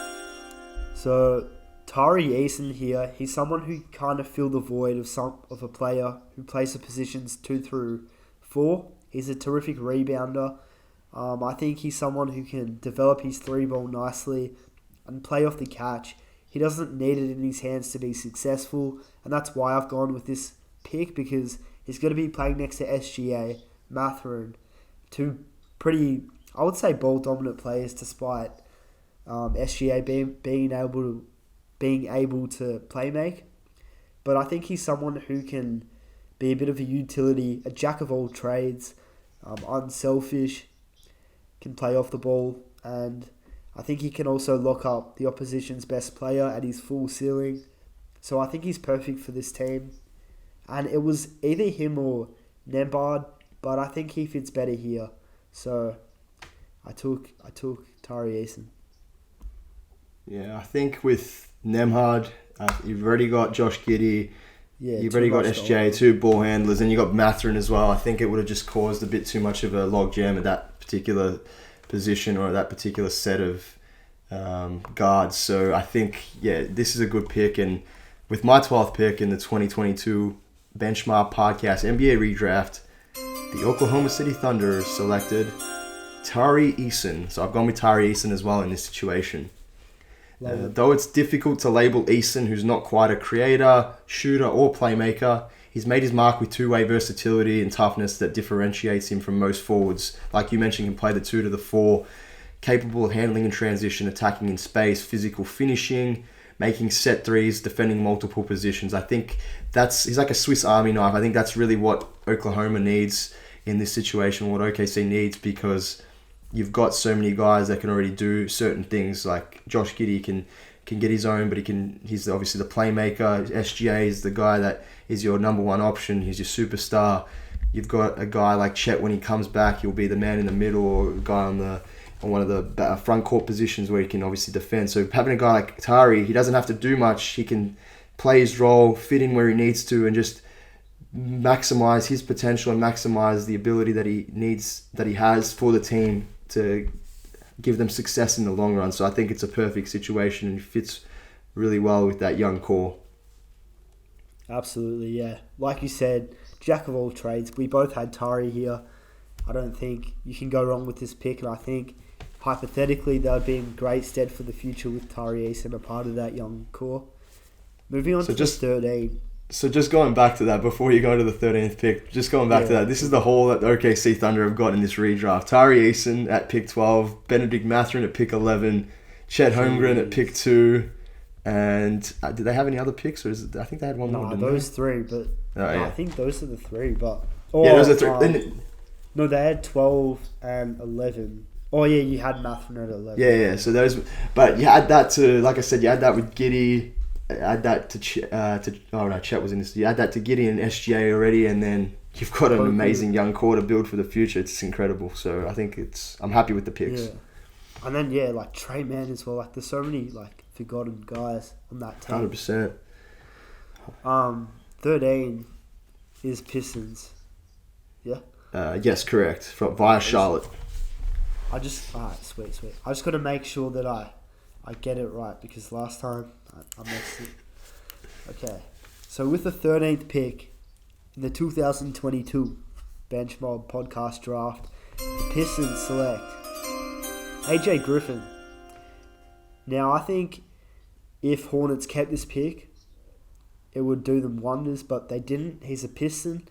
So Tari Eason here, he's someone who kind of fill the void of a player who plays the positions 2 through 4. He's a terrific rebounder. I think he's someone who can develop his 3-ball nicely and play off the catch. He doesn't need it in his hands to be successful, and that's why I've gone with this pick, because he's going to be playing next to SGA, Mathurin, two pretty, I would say, ball-dominant players, despite SGA being able to play make. But I think he's someone who can be a bit of a utility, a jack of all trades, unselfish, can play off the ball, and I think he can also lock up the opposition's best player at his full ceiling. So I think he's perfect for this team. And it was either him or Nembhard, but I think he fits better here. So I took Tari Eason. Yeah, I think with Nembhard, you've already got Josh Giddey, you've already got SJ, 2 ball handlers, and you got Mathurin as well. I think it would have just caused a bit too much of a logjam at that particular position or that particular set of guards. So I think, this is a good pick. And with my 12th pick in the 2022 Benchmark Podcast NBA Redraft, the Oklahoma City Thunder selected Tari Eason. So I've gone with Tari Eason as well in this situation. Though it's difficult to label Eason, who's not quite a creator, shooter, or playmaker, he's made his mark with two-way versatility and toughness that differentiates him from most forwards. Like you mentioned, he can play the 2 to the 4, capable of handling in transition, attacking in space, physical finishing, making set threes, defending multiple positions. I think he's like a Swiss Army knife. I think that's really what Oklahoma needs in this situation, what OKC needs, because you've got so many guys that can already do certain things. Like Josh Giddey can get his own, but he's obviously the playmaker. SGA is the guy that is your number one option. He's your superstar. You've got a guy like Chet, when he comes back, he'll be the man in the middle, or a guy on one of the front court positions where he can obviously defend. So having a guy like Tari, he doesn't have to do much. He can play his role, fit in where he needs to, and just maximize his potential and maximize the ability that he has for the team to give them success in the long run. So I think it's a perfect situation and fits really well with that young core. Absolutely, yeah. Like you said, jack of all trades. We both had Tari here. I don't think you can go wrong with this pick, and I think hypothetically that would be in great stead for the future with Tari Eason a part of that young core. Moving on to just 13. So just going back to that, before you go to the 13th pick, just going back to that, this is the hole that the OKC Thunder have got in this redraft. Tari Eason at pick 12, Benedict Mathurin at pick 11, Chet Holmgren at pick 2, and did they have any other picks? Or I think they had one more, didn't those they? Three, but I think those are the three. But those are three. No, they had 12 and 11. Oh yeah, you had Mathurin at 11. Yeah. So those, but you add that to, like I said, you add that with Giddey. Add that to Chet was in this. You add that to Giddey and SGA already, and then you've got an amazing young core to build for the future. It's incredible. So I think I'm happy with the picks. Yeah. And then like Trey Mann as well. Like there's so many like forgotten guys on that team. 100%. 13 is Pistons. Yeah. Yes, correct. Via Charlotte. Sweet. I just got to make sure that I get it right because last time I messed it. Okay. So with the 13th pick in the 2022 Bench Mob podcast draft, the Pistons select AJ Griffin. Now I think if Hornets kept this pick, it would do them wonders, but they didn't. He's a Piston.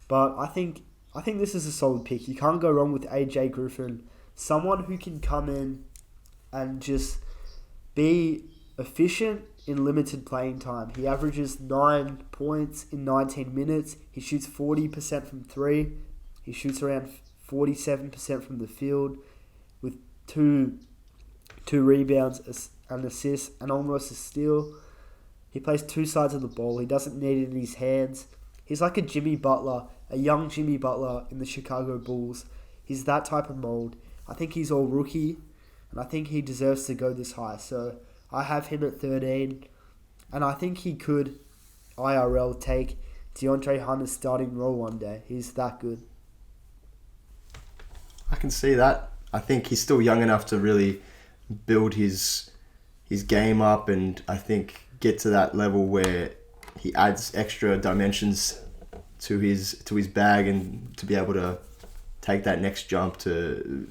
But I think this is a solid pick. You can't go wrong with AJ Griffin. Someone who can come in and just be efficient in limited playing time. He averages 9 points in 19 minutes. He shoots 40% from 3. He shoots around 47% from the field with two rebounds, an assist, and almost a steal. He plays two sides of the ball. He doesn't need it in his hands. He's like a Jimmy Butler, a young Jimmy Butler in the Chicago Bulls. He's that type of mold. I think he's all rookie, and I think he deserves to go this high. So I have him at 13, and I think he could IRL take DeAndre Hunter's starting role one day. He's that good. I can see that. I think he's still young enough to really build his game up, and I think get to that level where he adds extra dimensions to his bag and to be able to take that next jump to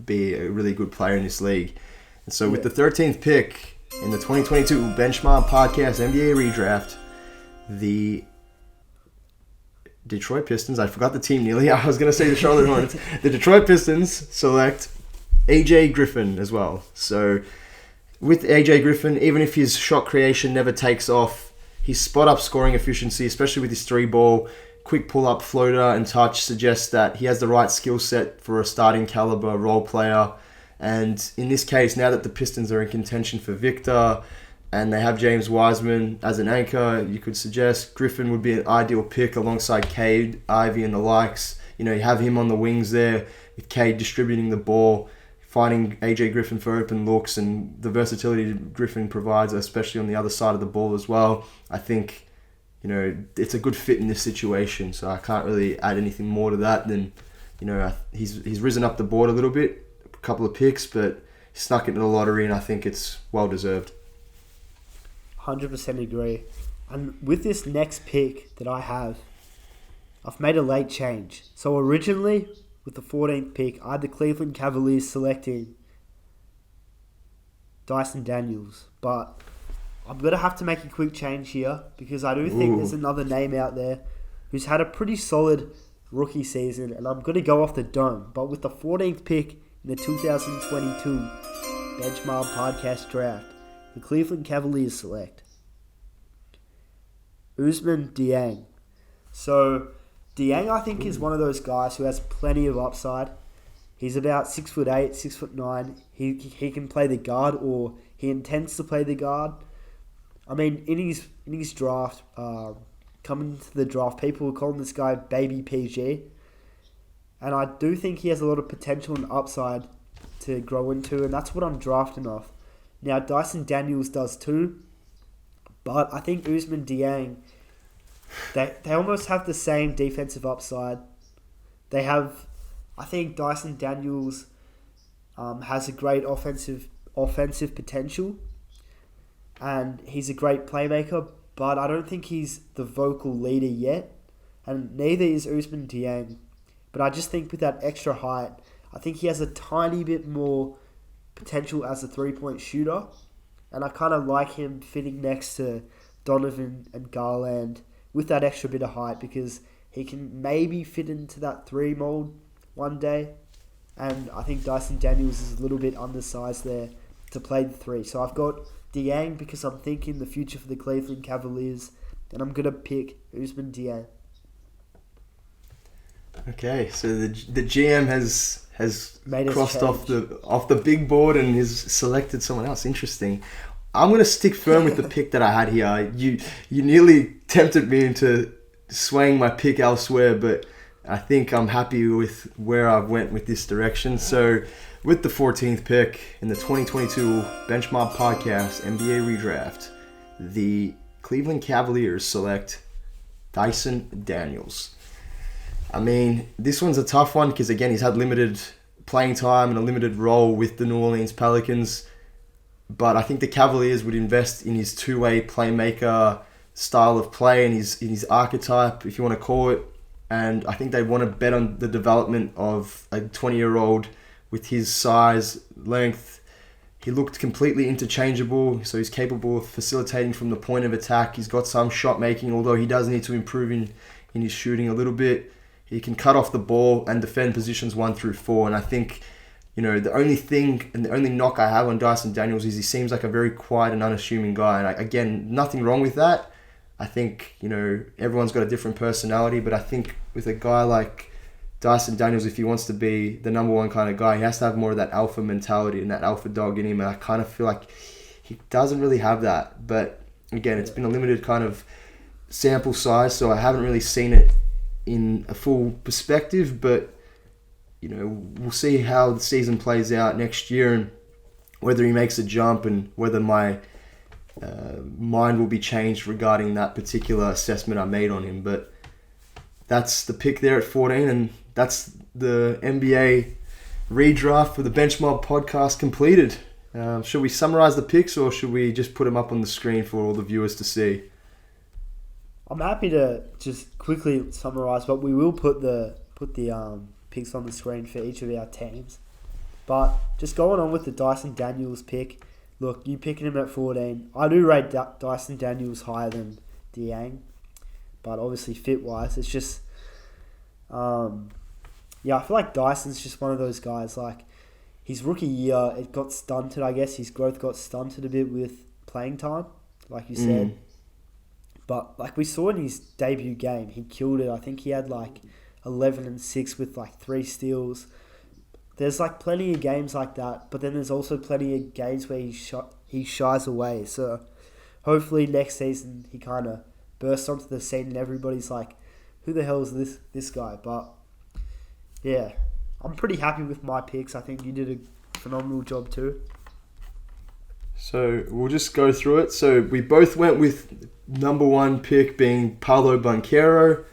be a really good player in this league. And so with the 13th pick in the 2022 Benchmark Podcast NBA Redraft, the Detroit Pistons, I forgot the team nearly. I was going to say the Charlotte Hornets. The Detroit Pistons select AJ Griffin as well. So with AJ Griffin, even if his shot creation never takes off, his spot-up scoring efficiency, especially with his 3-ball, quick pull-up floater and touch, suggests that he has the right skill set for a starting caliber role player. And in this case, now that the Pistons are in contention for Victor and they have James Wiseman as an anchor, you could suggest Griffin would be an ideal pick alongside Cade, Ivy and the likes. You know, you have him on the wings there with Cade distributing the ball, finding AJ Griffin for open looks, and the versatility Griffin provides, especially on the other side of the ball as well. I think, you know, it's a good fit in this situation, so I can't really add anything more to that than, you know, he's risen up the board a little bit, a couple of picks, but snuck into the lottery, and I think it's well deserved. 100% agree. And with this next pick that I have, I've made a late change. So originally, with the 14th pick, I had the Cleveland Cavaliers selecting Dyson Daniels, but I'm going to have to make a quick change here because I do think there's another name out there who's had a pretty solid rookie season, and I'm going to go off the dome. But with the 14th pick in the 2022 Benchmark Podcast Draft, the Cleveland Cavaliers select Ousmane Dieng. So Dieng, I think, is one of those guys who has plenty of upside. He's about 6'8", 6'9". He can play the guard, or he intends to play the guard. I mean, in his draft, coming to the draft, people were calling this guy Baby PG, and I do think he has a lot of potential and upside to grow into, and that's what I'm drafting off. Now, Dyson Daniels does too, but I think Ousmane Dieng They almost have the same defensive upside. They have, I think Dyson Daniels has a great offensive potential, and he's a great playmaker, but I don't think he's the vocal leader yet, and neither is Usman Dieng. But I just think with that extra height, I think he has a tiny bit more potential as a three-point shooter, and I kind of like him fitting next to Donovan and Garland with that extra bit of height, because he can maybe fit into that three mold one day, and I think Dyson Daniels is a little bit undersized there to play the three. So I've got Dieng because I'm thinking the future for the Cleveland Cavaliers, and I'm going to pick Usman Dieng. Okay, so the GM has crossed off the big board and has selected someone else. Interesting. I'm going to stick firm with the pick that I had here. You nearly tempted me into swaying my pick elsewhere, but I think I'm happy with where I went with this direction. So with the 14th pick in the 2022 Bench Mob Podcast NBA Redraft, the Cleveland Cavaliers select Dyson Daniels. I mean, this one's a tough one because, again, he's had limited playing time and a limited role with the New Orleans Pelicans. But I think the Cavaliers would invest in his two-way playmaker style of play and his archetype, if you want to call it. And I think they want to bet on the development of a 20-year-old with his size, length. He looked completely interchangeable, so he's capable of facilitating from the point of attack. He's got some shot making, although he does need to improve in his shooting a little bit. He can cut off the ball and defend positions 1 through 4. And I think, the only thing and the only knock I have on Dyson Daniels is he seems like a very quiet and unassuming guy. And again, nothing wrong with that. I think, everyone's got a different personality, but I think with a guy like Dyson Daniels, if he wants to be the number one kind of guy, he has to have more of that alpha mentality and that alpha dog in him. And I kind of feel like he doesn't really have that. But again, it's been a limited kind of sample size, so I haven't really seen it in a full perspective, but we'll see how the season plays out next year and whether he makes a jump and whether my mind will be changed regarding that particular assessment I made on him. But that's the pick there at 14, and that's the NBA redraft for the Bench Mob Podcast completed. Should we summarize the picks, or should we just put them up on the screen for all the viewers to see? I'm happy to just quickly summarize, but we will put the picks on the screen for each of our teams. But just going on with the Dyson Daniels pick, look, you picking him at 14. I do rate Dyson Daniels higher than Dieng, but obviously fit-wise, it's just, I feel like Dyson's just one of those guys, like, his rookie year, it got stunted, I guess. His growth got stunted a bit with playing time, like you said. But like we saw in his debut game, he killed it. I think he had like 11 and 6 with like 3 steals. There's like plenty of games like that, but then there's also plenty of games where he shies away. So hopefully next season he kind of bursts onto the scene and everybody's like, who the hell is this guy? But yeah, I'm pretty happy with my picks. I think you did a phenomenal job too. So we'll just go through it. So we both went with number 1 pick being Paolo Banchero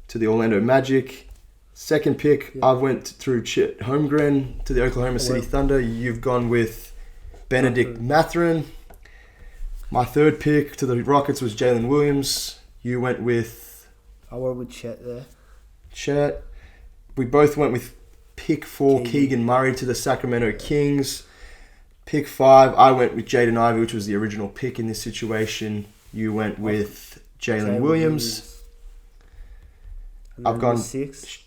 to the Orlando Magic. Second pick, I went through Chet Holmgren to the Oklahoma City Thunder. You've gone with Benedict Mathurin. My third pick to the Rockets was Jalen Williams. You went with... I went with Chet there. Chet. We both went with pick 4, Keegan Murray to the Sacramento Kings. Pick 5, I went with Jaden Ivey, which was the original pick in this situation. You went with Jalen Williams. I've gone 6.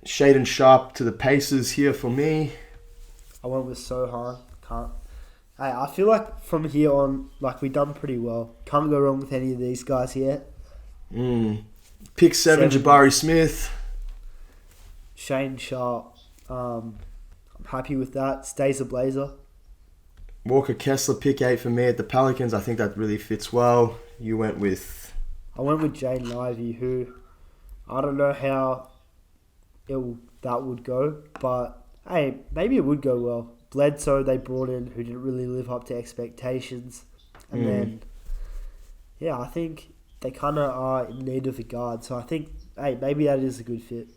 Shaedon Sharpe to the Pacers here for me. I went with Sohan. I feel like from here on, like we've done pretty well. Can't go wrong with any of these guys yet. Pick 7, Jabari Smith. Shaedon Sharpe. I'm happy with that. Stays a Blazer. Walker Kessler, pick 8 for me at the Pelicans. I think that really fits well. You went with... I went with Jaden Ivey, who I don't know how that would go, but hey, maybe it would go well. Bledsoe they brought in, who didn't really live up to expectations. And then, I think they kind of are in need of a guard. So I think, hey, maybe that is a good fit.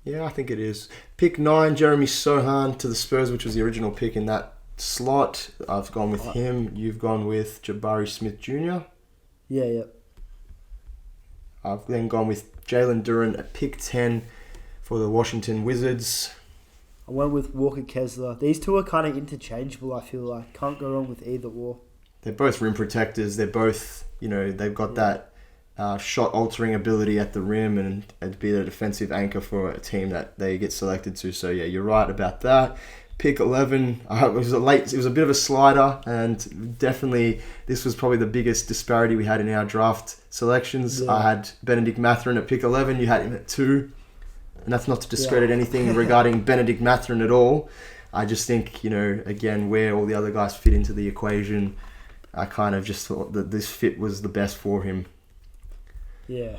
Yeah, I think it is. Pick 9, Jeremy Sohan to the Spurs, which was the original pick in that slot. I've gone with him. You've gone with Jabari Smith Jr. Yeah. I've then gone with Jalen Duren at pick 10 for the Washington Wizards. I went with Walker Kessler. These two are kind of interchangeable, I feel like. Can't go wrong with either or. They're both rim protectors. They're both, they've got that shot-altering ability at the rim and be a defensive anchor for a team that they get selected to. So, yeah, you're right about that. Pick 11, it was a bit of a slider, and definitely this was probably the biggest disparity we had in our draft selections. Yeah. I had Benedict Mathurin at pick 11. You had him at 2. And that's not to discredit anything regarding Benedict Mathurin at all. I just think, again, where all the other guys fit into the equation, I kind of just thought that this fit was the best for him. Yeah.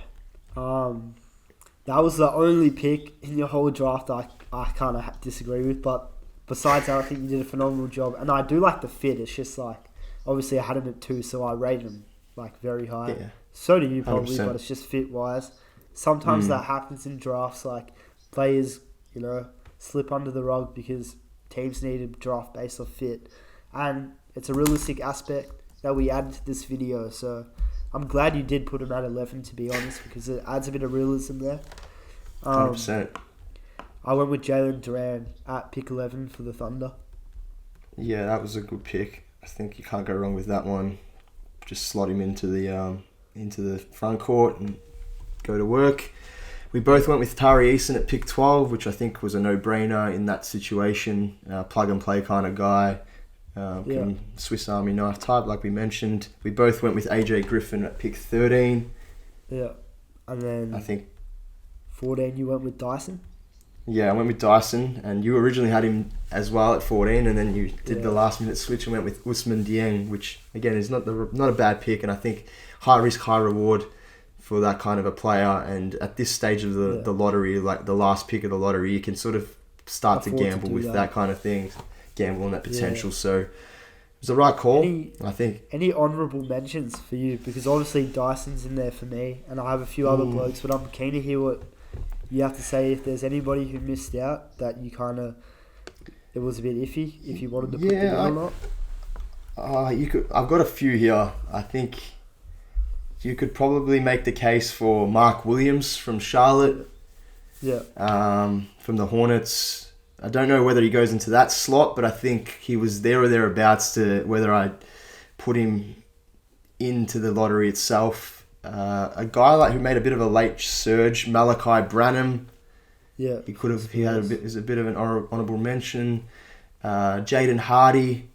That was the only pick in your whole draft I kind of disagree with. But besides that, I think you did a phenomenal job. And I do like the fit. It's just like, obviously I had him at 2, so I rated him very high. Yeah. So do you probably, 100%. But it's just fit-wise. Sometimes that happens in drafts, like players, slip under the rug because teams need to draft based off fit. And it's a realistic aspect that we added to this video. So I'm glad you did put him at 11, to be honest, because it adds a bit of realism there. 100%. I went with Jalen Duren at pick 11 for the Thunder. Yeah, that was a good pick. I think you can't go wrong with that one. Just slot him into the front court and go to work. We both went with Tari Eason at pick 12, which I think was a no-brainer in that situation. Plug-and-play kind of guy. Swiss Army knife type, like we mentioned. We both went with AJ Griffin at pick 13. Yeah. And then I think 14 you went with Dyson? Yeah, I went with Dyson, and you originally had him as well at 14, and then you did the last-minute switch and went with Ousmane Dieng, which, again, is not a bad pick, and I think high risk, high reward for that kind of a player. And at this stage of the lottery, like the last pick of the lottery, you can sort of start to gamble with that kind of thing, gamble on that potential. So it was the right call, I think. Any honourable mentions for you? Because obviously Dyson's in there for me, and I have a few other blokes, but I'm keen to hear what you have to say if there's anybody who missed out that you kind of, it was a bit iffy if you wanted to put them in or not. I've got a few here. I think you could probably make the case for Mark Williams from Charlotte. Yeah. From the Hornets. I don't know whether he goes into that slot, but I think he was there or thereabouts to whether I put him into the lottery itself. A guy who made a bit of a late surge, Malachi Branham. Yeah. Is a bit of an honourable mention. Jaden Hardy.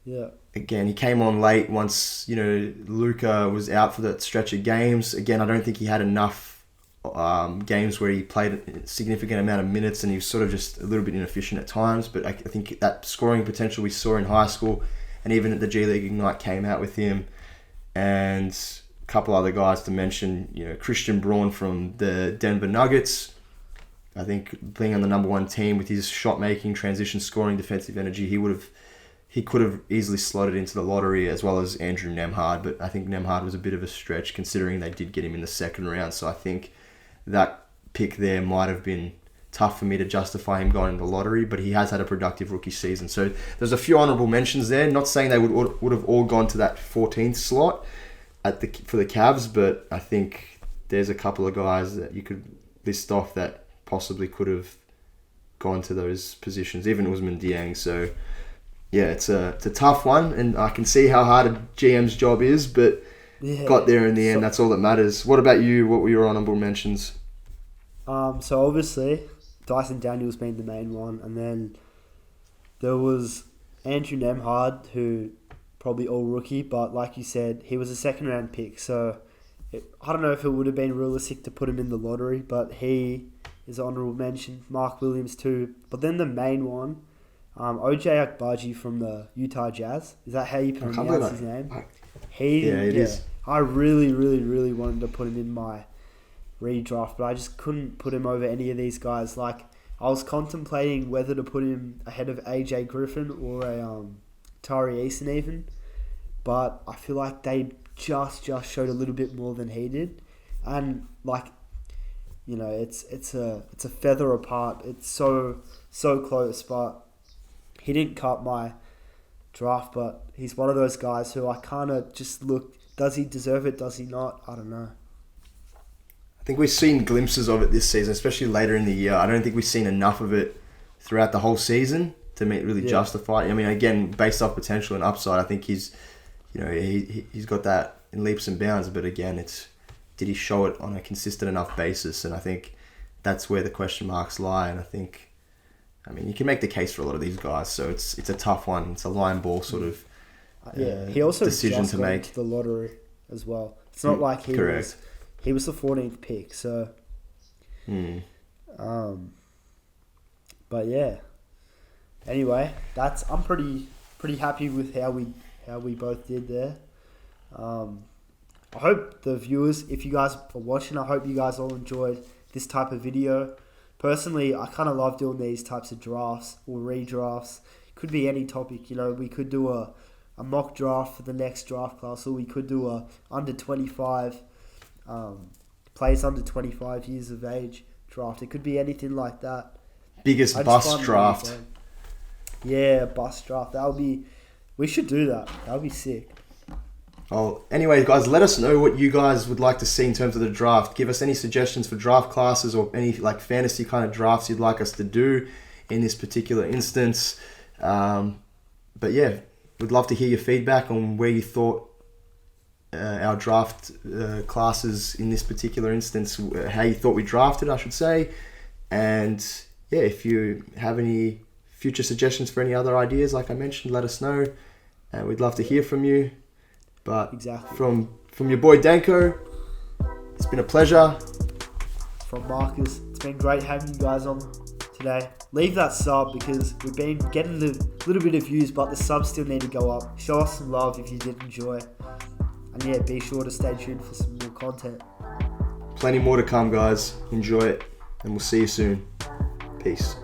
Yeah. Again, he came on late once, Luka was out for that stretch of games. Again, I don't think he had enough games where he played a significant amount of minutes, and he was sort of just a little bit inefficient at times. But I think that scoring potential we saw in high school and even at the G League Ignite came out with him. And a couple other guys to mention, Christian Braun from the Denver Nuggets. I think being on the number 1 team with his shot-making, transition scoring, defensive energy, he could have easily slotted into the lottery, as well as Andrew Nembhard, but I think Nembhard was a bit of a stretch considering they did get him in the second round. So I think that pick there might have been tough for me to justify him going in the lottery, but he has had a productive rookie season. So there's a few honourable mentions there. Not saying they would have all gone to that 14th slot for the Cavs, but I think there's a couple of guys that you could list off that possibly could have gone to those positions, even Ousmane Dieng. So yeah, it's a tough one, and I can see how hard a GM's job is, but got there in the end. That's all that matters. What about you? What were your honourable mentions? So obviously, Dyson Daniels being the main one, and then there was Andrew Nembhard, who probably all rookie, but like you said, he was a second round pick, so I don't know if it would have been realistic to put him in the lottery, but he is an honourable mention. Mark Williams too, but then the main one, OJ Agbaji from the Utah Jazz. Is that how you pronounce his name? It is. I really, really, really wanted to put him in my redraft, but I just couldn't put him over any of these guys. Like, I was contemplating whether to put him ahead of AJ Griffin or a Tari Eason even, but I feel like they just showed a little bit more than he did, and like, you know, it's a feather apart. It's so close, but he didn't cut my draft. But he's one of those guys who I kind of just look. Does he deserve it? Does he not? I don't know. I think we've seen glimpses of it this season, especially later in the year. I don't think we've seen enough of it throughout the whole season to really justify it. I mean, again, based off potential and upside, I think he's got that in leaps and bounds. But again, did he show it on a consistent enough basis? And I think that's where the question marks lie. And I mean, you can make the case for a lot of these guys. So it's a tough one. It's a line ball sort of he also decision to make. The lottery as well. It's not like he was the 14th pick. So, but yeah. Anyway, I'm pretty happy with how we both did there. I hope the viewers, if you guys are watching, I hope you guys all enjoyed this type of video. Personally, I kind of love doing these types of drafts or redrafts. Could be any topic, you know. We could do a mock draft for the next draft class, or we could do a under 25 players under 25 years of age draft. It could be anything like that. Biggest bust draft. Yeah, bust draft. We should do that. That would be sick. Oh, anyway, guys, let us know what you guys would like to see in terms of the draft. Give us any suggestions for draft classes or any like fantasy kind of drafts you'd like us to do in this particular instance. But yeah, we'd love to hear your feedback on where you thought our draft classes in this particular instance, how you thought we drafted, I should say. And yeah, if you have any future suggestions for any other ideas, like I mentioned, let us know. We'd love to hear from you. But exactly. From your boy Danko, it's been a pleasure. From Marcus, it's been great having you guys on today. Leave that sub because we've been getting a little bit of views, but the subs still need to go up. Show us some love if you did enjoy. And yeah, be sure to stay tuned for some more content. Plenty more to come, guys. Enjoy it, and we'll see you soon. Peace.